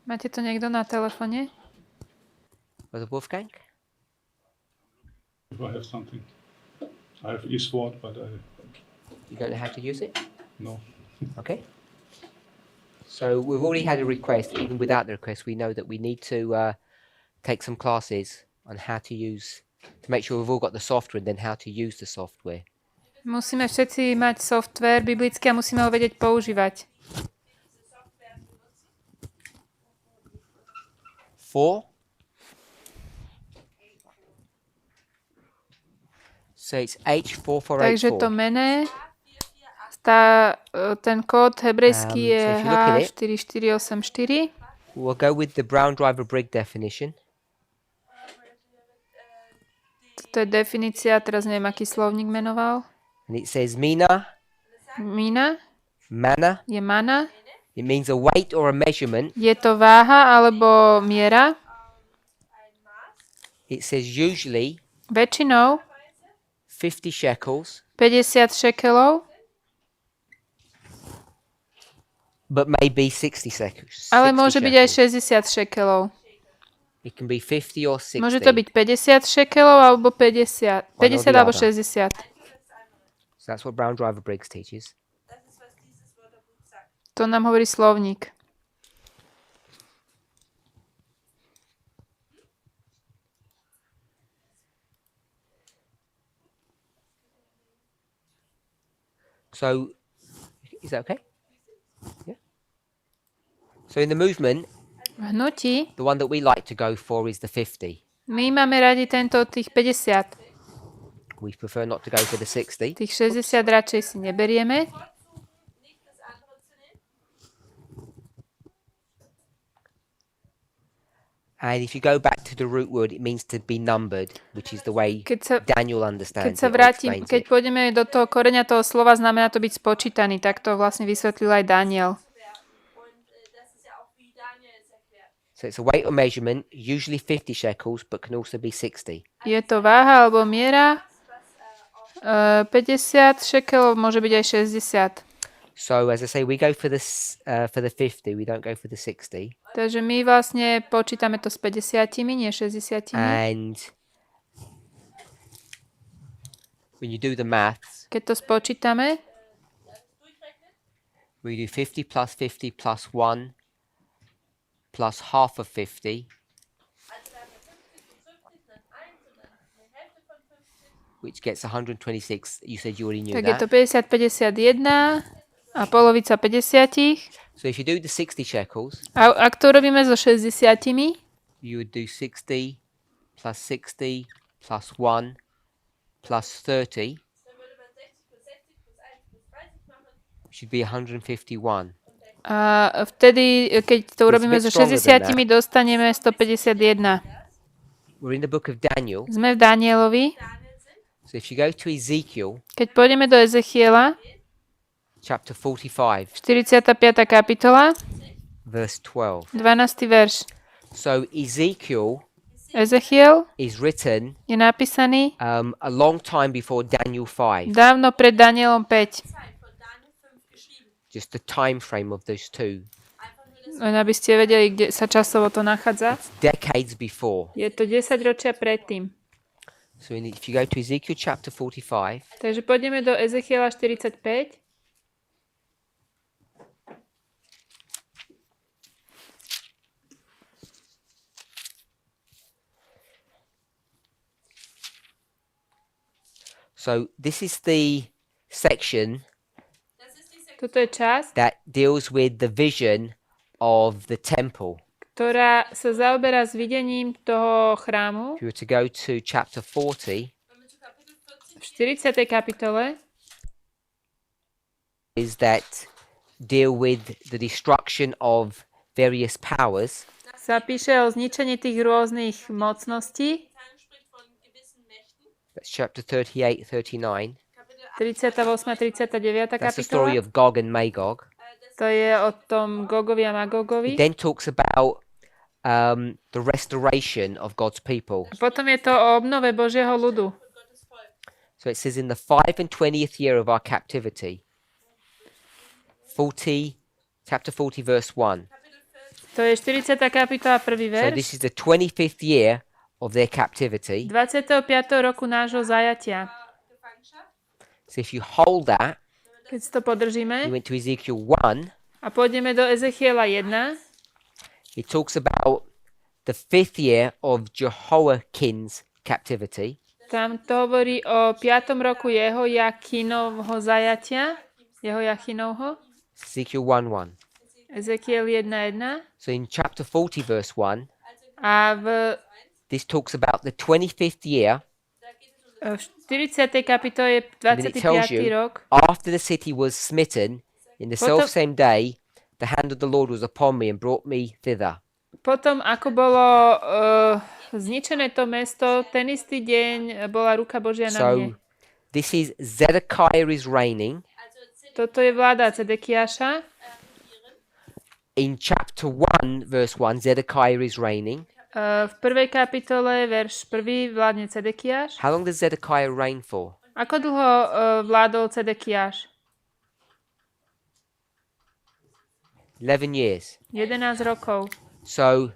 Máte to niekto na telefone? Brother Wolfgang? If I have something. I have eSword, but You don't know how to use it? no. Okay. So we've already had a request. Even without the request, we know that we need to take some classes on how to use, to make sure we've all got the software and then how to use the software. Musíme všetci mať software biblický a musíme ho vedieť používať. 4. So it's H4484. Takže to mene, ten kód hebrejský je so if you look at it- H4484. We'll go with the Brown Driver Briggs definition. To je definícia, teraz neviem, aký slovník menoval. And it says Mina, Mina Mana. je mana. It means a weight or a measurement. Je to váha alebo miera. It says usually Väčšinou 50 shekels, 50 šekelov, but maybe 60 shekels. ale 60 môže byť aj shekels. 60 šekelov. It can be 50 or 60. Môže to byť 50 šekelov alebo 50. 50 alebo 60. So that's what Brown Driver Briggs teaches. To nám hovorí slovník. So, is that okay? Yeah. So in the movement, V hnutí the one that we like to go for is the 50. my máme radi tento tých 50. We prefer not to go for the 60. Tých 60 radšej si neberieme. And if you go back to the root word, it means to be numbered, which is the way Daniel Keď understands sa it. Or vrátim, explains keď it. pôjdeme do toho koreňa toho slova, znamená to byť spočítaný. Tak to vlastne vysvetlil aj Daniel. So it's a weight or measurement, usually 50 shekels, but can also be 60. Je to váha alebo miera. 50 šekelov, môže byť aj 60. So as I say, we go for the 50. We don't go for the 60. Takže my vlastne počítame to s 50, nie 60. And when you do the maths, Keď to spočítame, we do 50 plus 1 plus half of 50, which gets 126. You said you already knew tak je to that. 50-51 a polovica 50. So if you do the 60 shekels, A ak to robíme so 60, you would do 60 plus 1 plus 30, should be 151. a vtedy, keď to urobíme so 60, dostaneme 151. We're in the book of Daniel. Sme v Danielovi. So if you go to Ezekiel, Keď pôjdeme do Ezechiela, chapter 45, 45. kapitola, verse 12. 12. verš. So Ezekiel Ezechiel is written je napísaný a long time before Daniel 5. dávno pred Danielom 5. Just the time frame of those two. Len aby ste vedeli, kde sa časovo to nachádza. Decades before. Je to 10 ročia predtým. So if you go to Ezekiel chapter 45, Takže pôjdeme do Ezechiela 45. so this is the section Toto je časť, that deals with the vision of the temple. ktorá sa zaoberá s videním toho chrámu. If you were to go to chapter 40, V 40. kapitole is that deal with the destruction of various powers. sa píše o zničení tých rôznych mocností. That's chapter 38, 39. 38. 39. That's the story kapitola. of Gog and Magog. To je o tom Gogovi a Magogovi. It then talks about the restoration of God's people. Potom je to o obnove Božieho ľudu. So it says in the 5 and 20th year of our captivity, chapter 40, verse 1. To je 40. kapitola, prvý So verš. this is the 25th year of their captivity. 25. roku nášho zajatia. So if you hold that, Keď si to you podržíme went to Ezekiel 1, a pôjdeme do Ezechiela 1, it talks about the 5th year of Jehoiakim's captivity. tam to hovorí o 5. roku Jehojakinovho zajatia. Jehojachinovho. Ezekiel 1:1. Ezechiel 1.1. So in chapter 40, verse 1, A v this talks about the 25th year. v 40. kapitole je And then it tells 25. you, rok. after the city was smitten, in the Potom- self-same day, the hand of the Lord was upon me and brought me thither. Potom, ako bolo zničené to mesto, ten istý deň bola ruka Božia na mne. So this is Zedekiah is reigning. Toto je vláda Cedekiáša. In chapter 1, verse 1, Zedekiah is reigning. V prvej kapitole, verš 1, vládne Cedekiáš. How long does Zedekiah reign for? Ako dlho vládol Cedekiáš? 11 years. 11 rokov. So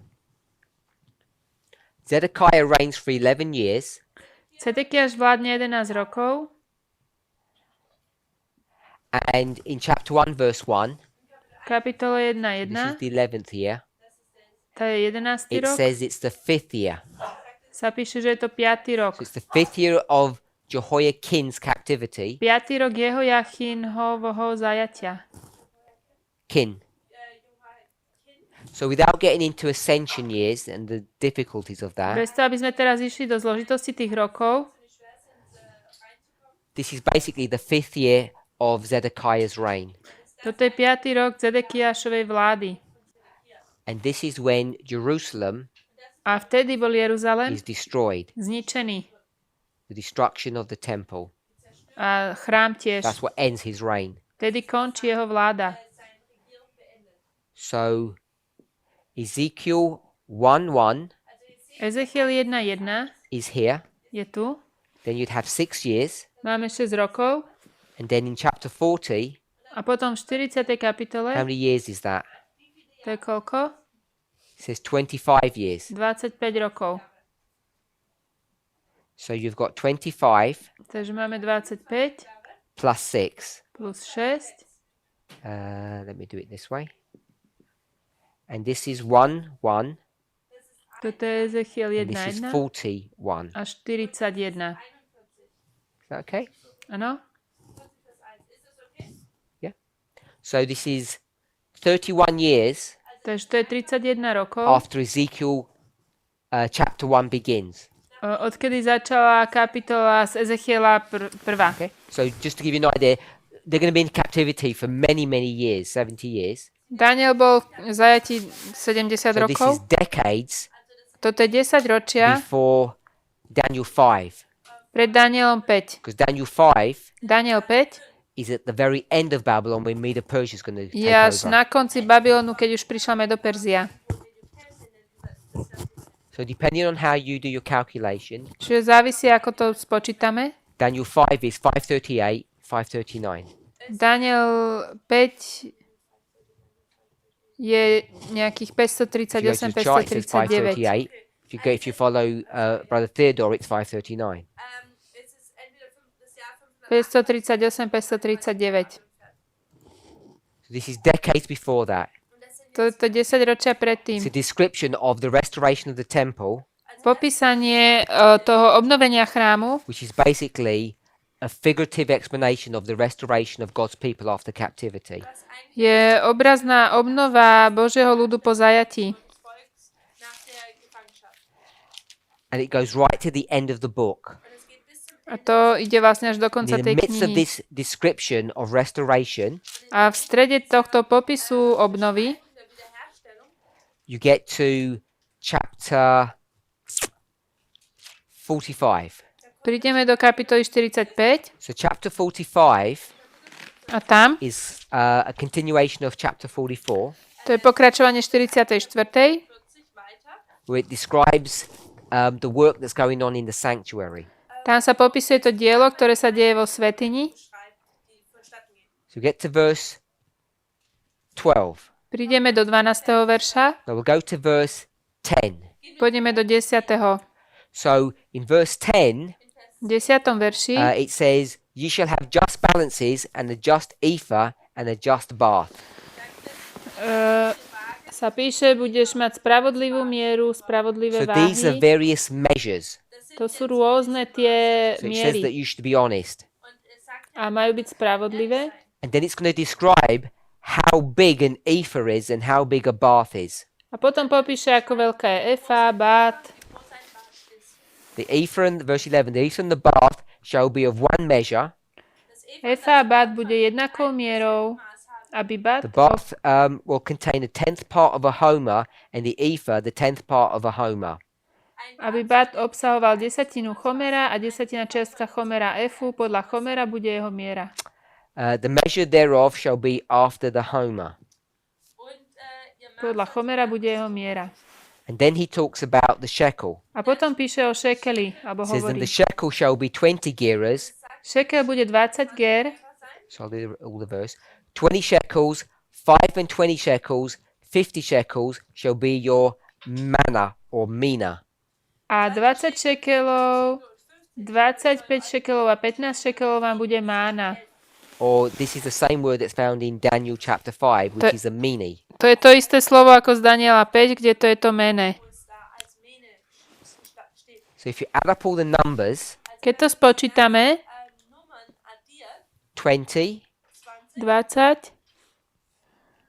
Zedekiah reigns for 11 years. Cedekiáš vládne 11 rokov. And in chapter 1, verse 1, V kapitole this is 1.1, the 11th year, to je 11. it rok, says it's the 5th year. sa píše, že je to 5. rok. So it's the 5th year of Jehoiakim's captivity. 5. rok Jehojachinhovho zajatia. Kin. So without getting into ascension years and the difficulties of that, Bez toho, aby sme teraz išli do zložitosti tých rokov, this is basically the 5th year of Zedekiah's reign. toto je 5. rok Zedekiášovej vlády. And this is when Jerusalem A vtedy bol Jeruzalém is destroyed. zničený. The destruction of the temple. A chrám tiež. That's what ends his reign. Vtedy končí jeho vláda. So Ezekiel 1:1 Ezechiel 1.1 is here. je tu. Then you'd have 6 years. Máme 6 rokov. And then in chapter 40, A potom v 40. kapitole, how many years is that? to je koľko? It says 25 years. 25 rokov. So you've got 25 Takže máme 25 plus 6. plus 6. Let me do it this way. And this is 1:1. Toto je Ezechiel And this is 1.1 41. a 41. Is that okay? Áno? So this is 31 years Takže to je 31 rokov, after Ezekiel chapter 1 begins. odkedy začala kapitola z Ezechiela prvá. Okay? So just to give you an idea, they're going to be in captivity for many, many years, 70 years. Daniel bol v zajatí 70 So this rokov. is decades Toto je 10 ročia before Daniel 5. pred Danielom 5. Because Daniel 5 Daniel 5 is at the very end of Babylon when Medo-Persia is going to take Je až over. na konci Babylonu, keď už prišla Medo-Perzia. So depending on how you do your calculation, Čiže závisí, ako to spočítame. Daniel 5 is 538, 539. Daniel 5 je nejakých If you go to 538, the chart, it says 539. 538. If you follow Brother Theodore, it's 539. 538, 539. So this is decades before that. To je to 10 ročia predtým. It's a description of the restoration of the temple, Popísanie toho obnovenia chrámu, which is basically a figurative explanation of the restoration of God's people after captivity. je obrazná obnova Božieho ľudu po zajatí. And it goes right to the end of the book. A to ide vlastne až do And konca in the tej midst of knihy. this description of restoration, A v strede tohto popisu obnovy you get to chapter 45. prídeme do kapitoly 45 So chapter 45 a tam, is a continuation of chapter 44, to je pokračovanie 44. where it describes the work that's going on in the sanctuary. Tam sa popisuje to dielo, ktoré sa deje vo svätyni. So we get to verse 12. Prídeme do 12. verša, Now we'll go to verse 10. pôjdeme do 10. So in verse 10, V 10. verši it says, "Ye shall have just balances and a just ephah and a just bath." sa píše, budeš mať spravodlivú mieru, spravodlivé So these are váhy. various measures. To sú rôzne tie So it says that miery you should be honest. a majú byť spravodlivé. And then it's going to describe how big an ephah is and how big a bath is. A potom popíše, ako veľká je efa, bát. The ephah and verse 11, the ephah and the bath shall be of one measure. Efa a bát bude jednakou mierou, aby bát, The bath will contain a 10th part of a homer, and the ephah the 10th part of a homer. aby bát obsahoval 10 chomera a 10 čiastka chomera efu. Podľa chomera bude jeho miera. The measure thereof shall be after the homer. Podľa chomera bude jeho miera. And then he talks about the shekel. A potom píše o šekeli, alebo It says, and hovorí. the shekel shall be 20 gerahs. Šekel bude 20 ger, So I'll do all the verse. 20 shekels, 5 and 20 shekels, 50 shekels shall be your manna or mina. a 20 šekelov, 25 šekelov a 15 šekelov vám bude mána. Or this is the same word that's found in Daniel chapter 5, which is a mini. To je to isté slovo ako z Daniela 5, kde to je to mene. So if you add up all the numbers, Keď to spočítame, 20 20,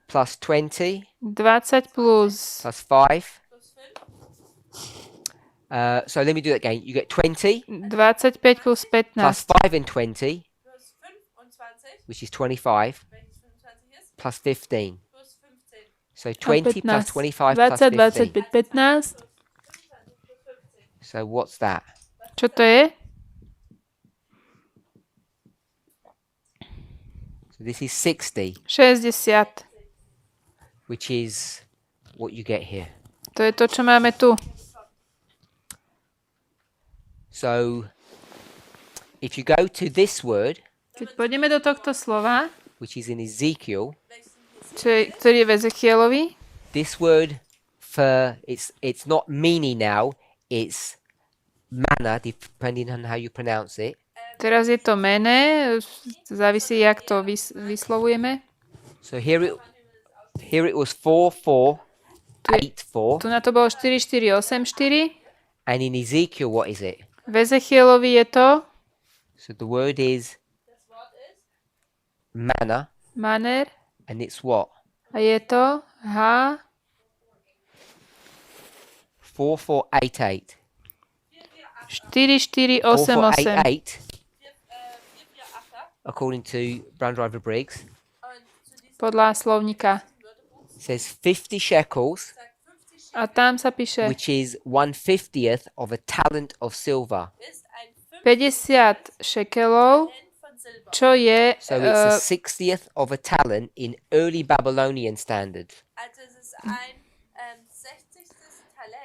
plus 20 20 plus plus 5. So let me do that again. You get 20 25 plus plus 15. 5 and 20, which is 25, plus 15. So 20 plus 25 plus 20, 15. 25, 15. So what's that? Čo to je? So this is 60, 60. which is what you get here. To je to, čo máme tu. So if you go to this word, Keď pôjdeme do tohto slova, which is in Ezekiel, ktorý je v Ezechielovi, this word for it's not mini now, it's manna, depending on how you pronounce it. teraz je to mene, závisí, jak to vyslovujeme. So here it was 4, 4, 8, 4, Tu na to bolo 4, 4, 8, 4. and in Ezekiel, what is it? V Ezechielovi je to So the word is manna, maner and it's what? a je to 4, 4, 8, 8. 4, 4, 4, 8, 4, 8. 8, 8, according to Brown Driver Briggs, Podľa slovníka. says 50 shekels, A tam sa píše which is 1/50th of a talent of silver. 50 šekelov čo je So it's a 60th of a talent in early Babylonian standard.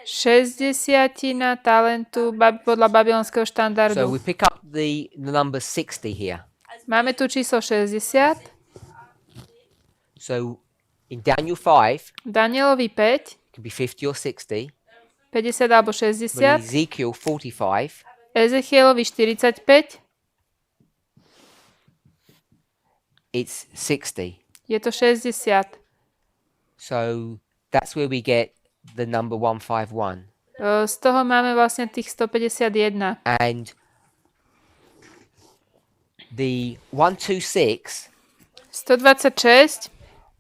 60 talentu podľa babylonského So štandardu. we pick up the number 60 here. Máme tu číslo 60. So in Daniel 5, Danielovi 5, it could be 50 or 60. 50 alebo But in 60. Ezekiel 45, Ezechielovi 45, it's 60. je to 60. So that's where we get the number 151. Z toho máme vlastne tých 151. And the 126, 126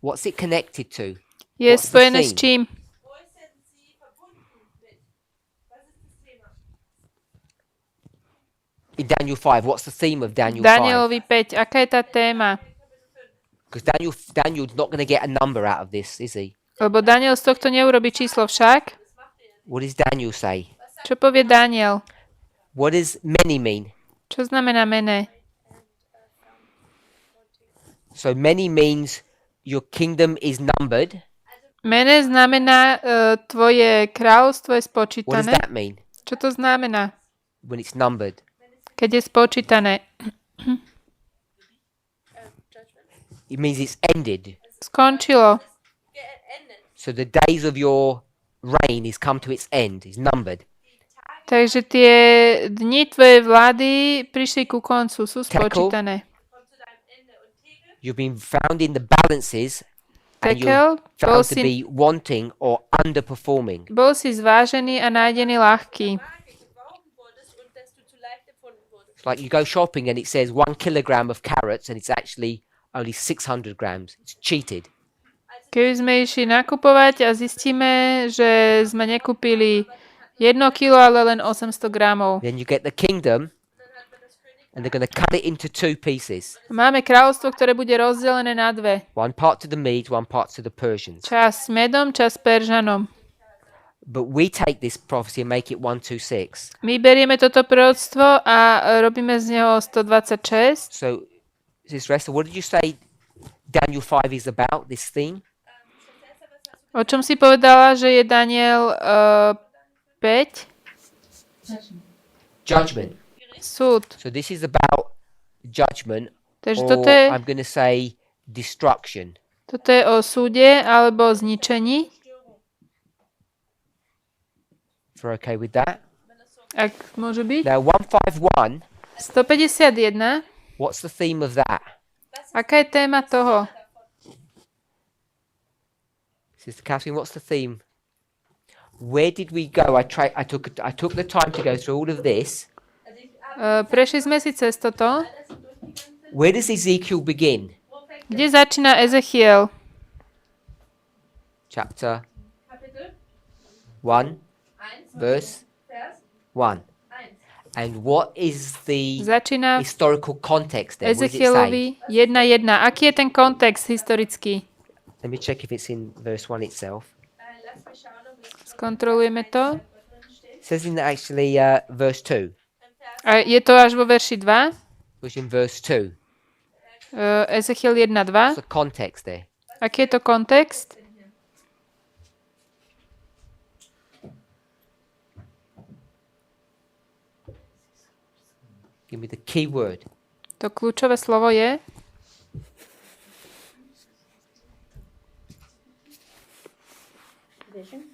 what's it connected to? je What's the spojené s theme? čím? In Daniel 5, what's the theme of Daniel 5? Danielovi 5. Aká je tá téma? Because Daniel's not going to get a number out of this, is he? Lebo Daniel z tohto neurobi číslo však. What does Daniel say? Čo povie Daniel? What does many mean? Čo znamená mené? So many means your kingdom is numbered. Mené znamená tvoje kráľovstvo je What does spočítané. that mean Čo to znamená? when it's numbered? Keď je spočítané. It means it's ended. Skončilo. So the days of your reign is come to its end, is numbered. Takže tie dni tvojej vlády prišli ku koncu, sú spočítané. You've been found in the balances and you're Tekel, bol found to si, be wanting or underperforming. bol si zvážený a nájdený ľahký. It's like you go shopping and it says 1 kilogram of carrots and it's actually only 600 grams. It's cheated. Keby sme išli nakupovať a zistíme, že sme nekúpili 1 kilo, ale len 800 gramov. Then you get the kingdom and they're going to cut it into 2 pieces. Máme kráľovstvo, ktoré bude rozdelené na dve. One part to the Medes, one part to the Persians. Čas s Medom, čas s Peržanom. But we take this prophecy and make it 126. My berieme toto proroctvo a robíme z neho 126. So, Sister Esther, what did you say Daniel 5 is about, this theme? O čom si povedala, že je Daniel 5? Judgment. Súd. So this is about judgment, Takže or toto je, I'm going to say destruction. toto je o súde alebo zničení. If we're okay with that. Ak môže byť. Now 151, 151. what's the theme of that? Aká je téma toho? Sister Catherine, what's the theme? Where did we go? I took the time to go through all of this. Prešli sme si cez toto. Where does Ezekiel begin? Kde začína Ezechiel? Chapter 1, verse 1. And what is the Začína historical context there? What does it say? Ezechielovi 1.1. Aký je ten kontext historický? Let me check if it's in verse 1 itself. Skontrolujeme to. It says in actually verse 2. A je to až vo verši 2. Which in verse 2. Ezechiel 1.2. What's the context there? Aký je to kontext? Give me the key word. To kľúčové slovo je Vision.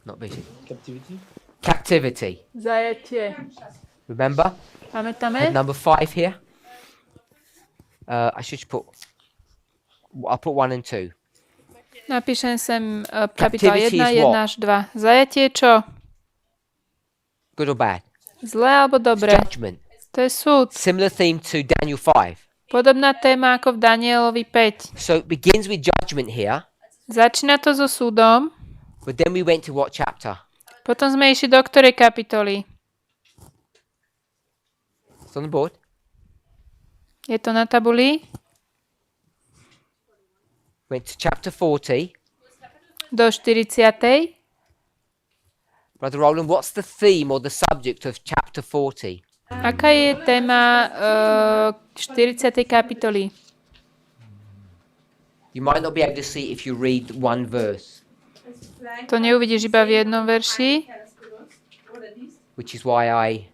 Not vision. Captivity. Captivity. zajatie. Remember? Pamätáme? Number 5 here. I should put. I'll put 1 and 2. Napíšem sem kapitola Captivity 1, is 1 what? až 2. Zajatie čo? Good or bad? Zlé alebo It's dobré? judgment. To je súd. Similar theme to Daniel 5. Podobná téma ako v Danielovi 5. So it begins with judgment here, Začína to so súdom, but then we went to what chapter? potom sme išli do ktorej kapitoly? It's on the board. Je to na tabuli? Went to chapter 40. Do 40. Brother Roland, what's the theme or the subject of chapter 40? Aká je téma 40. kapitoly? You might not be able to see if you read one verse, To neuvidíš iba v jednom verši, which is why I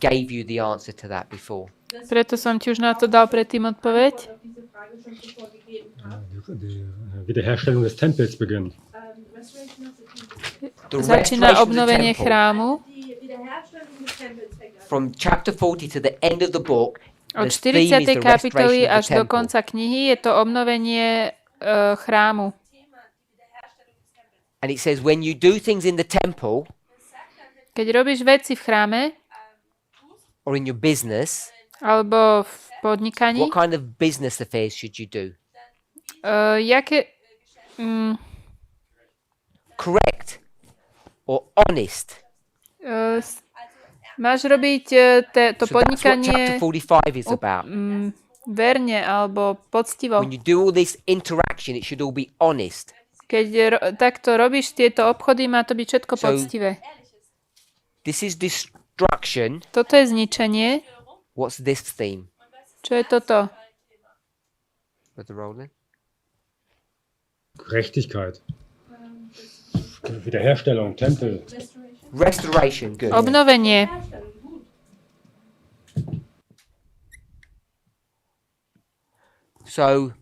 gave you the answer to that before. preto som ti už na to dal predtým odpoveď. Die Wiederherstellung des Tempels beginnt. The Začína restoration of the obnovenie temple, chrámu. from chapter 40 to the end of the book, Od the theme 40. is the kapitoly restoration of až the do temple. konca knihy je to obnovenie chrámu. And it says, when you do things in the temple Keď robíš veci v chráme or in your business, alebo v podnikaní, what kind of business affairs should you do? Correct or honest? Máš robiť to So that's what chapter podnikanie 45 is about. verne alebo poctivo. When you do all this interaction, it should all be honest. Keď takto robíš tieto obchody, má to byť všetko So- poctivé. This is destruction. Toto je zničenie. What's this theme? Čo je toto? Brother Roland? Gerechtigkeit. Wiederherstellung, Tempel. Restoration, good. Obnovenie. So,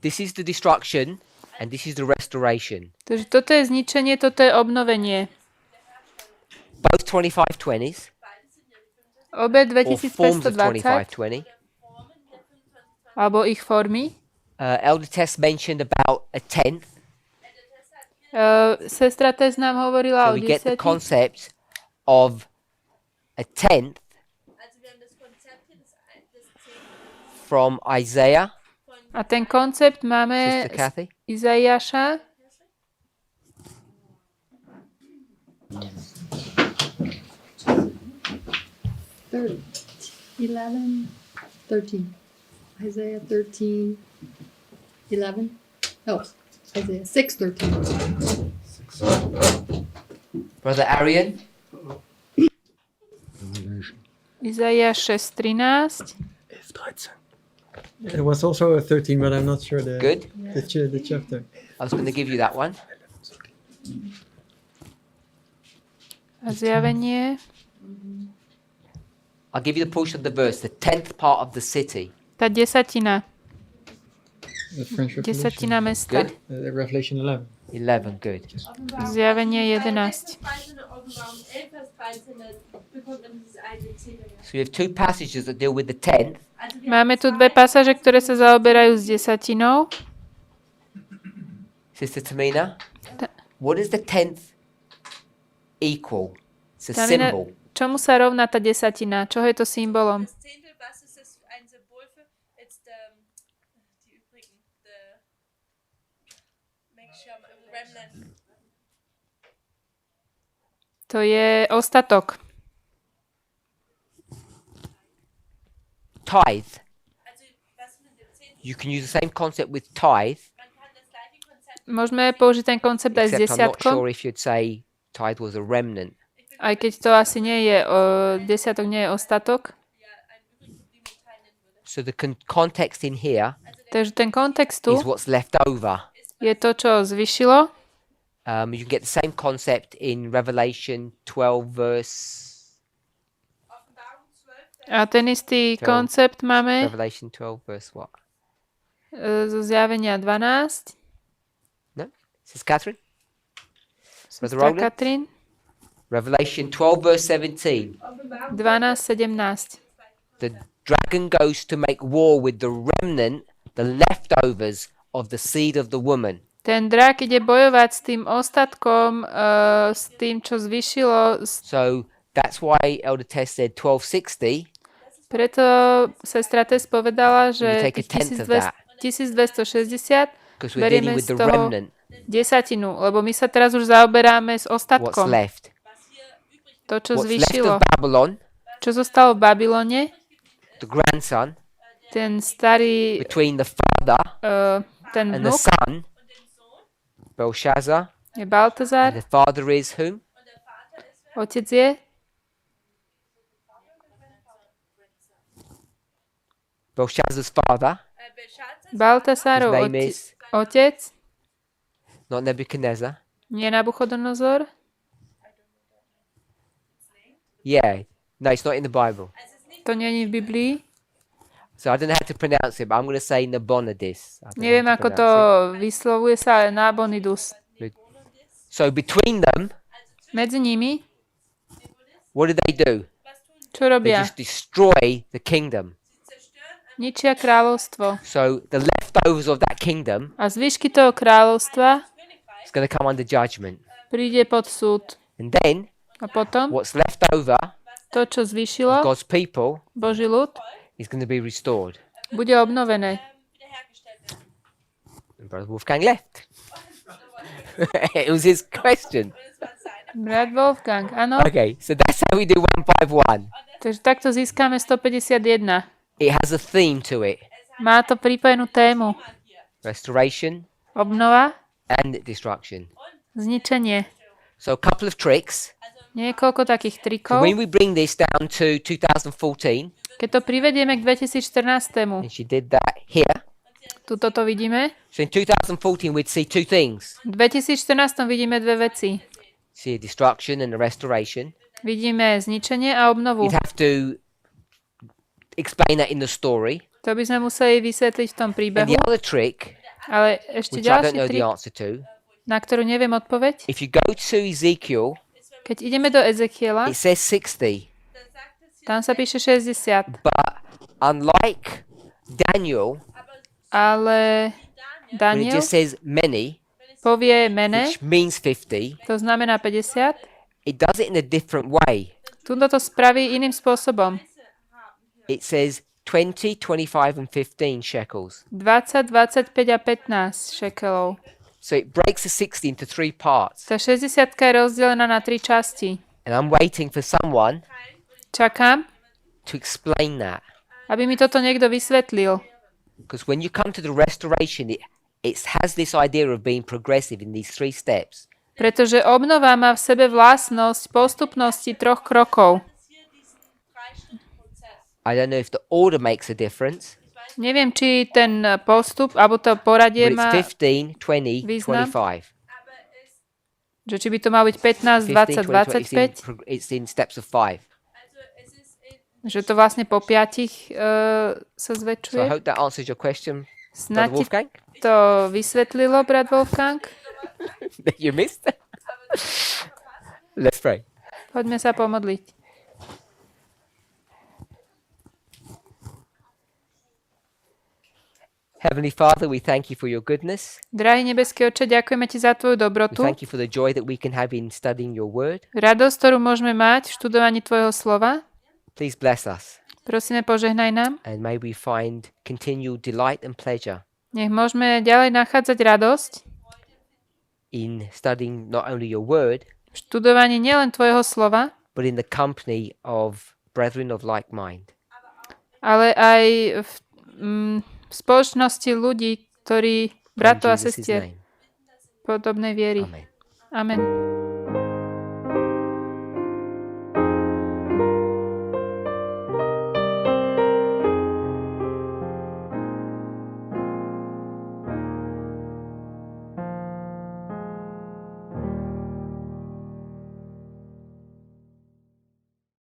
this is the destruction and this is the restoration. Takže toto je zničenie, toto je obnovenie. Both 2520s Obe or forms of 2520 2520. alebo ich formy. Elder Tess mentioned about a tenth. Sestra Tess nám hovorila So o we get the 10. concept of a tenth from Isaiah. A ten koncept máme Sister Kathy? z Izaiáša. Third, 11, 13. Isaiah 13, 11. No, Isaiah 6, 13. Brother Arian? Izaiáš 6.13. 11, 13. It was also a 13, but I'm not sure Good. the chapter. I was going to give you that one. A zjavenie. I'll give you the portion of the verse, the 10th part of the city. Tá desatina. The French Revolution. Desatina mesta. Good. Revelation 11. 11, good. Zjavenie 11. So you have two passages that deal with the 10th. Máme tu dve pasáže, ktoré sa zaoberajú s desatinou. Sister Tamina, what is the 10th equal? It's a Tamina, symbol. čomu sa rovná tá desatina? Čoho je to symbolom? To je ostatok. Tithe. You can use the same concept with tithe, Môžeme použiť ten koncept aj s except I'm not desiatkom, sure if you'd say tithe was a remnant. aj keď to asi nie je, desiatok nie je ostatok. So the context in here Takže ten kontext tu is what's left over. je to, čo zvyšilo. You can get the same concept in Revelation 12 verse... A ten istý koncept máme Revelation 12 verse what? zo zjavenia 12. No? This is Catherine? Brother Sestra Roland? Katrin. Revelation 12 verse 17. 12:17. The dragon goes to make war with the remnant, the leftovers of the seed of the woman. Ten drak ide bojovať s tým ostatkom, s tým, čo zvyšilo. So that's why Elder Tess said 1260. Preto sestra Tess povedala, You že take a tenth of that 1260 because we're dealing berieme with z the toho remnant. desatinu, lebo my sa teraz už zaoberáme s What's ostatkom. left? To, čo What's left zvyšilo. of Babylon, Čo zostalo v Babylone, the grandson, ten starý, between the father ten and the vnuk, son, Belshazzar, je and Baltazar the father is whom? Otec je? Belshazzar's father. Baltasárov His name is otec? not Nebuchadnezzar. Nie Nabuchodonozor? Yeah. No, it's not in the Bible. To nie je v Biblii? So I don't know how to pronounce it, but I'm going to say Nabonidus. I don't know Neviem, how to ako to pronounce vyslovuje sa, ale Nabonidus. it. So between them, Medzi nimi, what do they do? čo They robia? just destroy the kingdom. Ničia kráľovstvo. So the leftovers of that kingdom A zvyšky toho kráľovstva is going to come under judgment. príde pod súd. And then A potom what's left over to, čo of zvýšilo God's people Boží ľud, is going to be restored. bude obnovené. And Brother Wolfgang left. It was his question. Brat Wolfgang, áno. Okay, so that's how we do 151. Takže takto získame 151. It has a theme to it. Má to pripojenú tému. Restoration Obnova, and destruction. zničenie. So a couple of tricks. Niekoľko takých So trikov. when we bring this down to 2014, Keď to privedieme k 2014. and she did that here. Tuto to vidíme. So in 2014 we'd see two things. V 2014 vidíme dve veci. See a destruction and a restoration. Vidíme zničenie a obnovu. You'd have to explain that in the story. To by sme museli vysvetliť v tom And príbehu. the other trick, Ale ešte which I don't ďalší know the trik, answer to, na ktorú neviem odpoveď. if you go to Ezekiel, Keď ideme do Ezekiela, it says 60. tam sa píše 60. But unlike Daniel, Ale when it Daniel just says many, povie mene, which means 50, to znamená 50. it does it in a different way. Tuto to spraví iným spôsobom. It says 20, 25 and 15 shekels. 20, 25 a 15 šekelov. So it breaks the 60 into three parts. Tá 60 je rozdelená na 3 časti. And I'm waiting for someone Čakám, to explain that. aby mi toto niekto vysvetlil. Because when you come to the restoration, it has this idea of being progressive in these three steps. Pretože obnova má v sebe vlastnosť postupnosti 3 krokov. I don't know if the order makes a difference, Neviem, či ten postup, alebo to poradie but má, it's 15, 20, význam. 25. že či by to malo byť 15, 15, 20, 20, it's in steps of 5. 25, že to vlastne po 5 sa So I zväčšuje. hope that answers your question, Snad Brother ti Wolfgang. to vysvetlilo, brat Wolfgang? That you missed. Let's pray. Poďme sa pomodliť. Heavenly Father, we thank you for your goodness. Drahý nebeský Otče, ďakujeme ti za tvoju We dobrotu, thank you for the joy that we can have in studying your word. radosť, ktorú môžeme mať v študovaní tvojho slova. Please bless us, Prosíme, požehnaj nám. and may we find continual delight and pleasure Nech môžeme ďalej nachádzať radosť in studying not only your word, v študovaní nielen tvojho slova, but in the company of brethren of like mind. ale aj v spoločnosti ľudí, ktorí, In bratov a Jesus' sestier name. podobnej viery. Amen. Amen.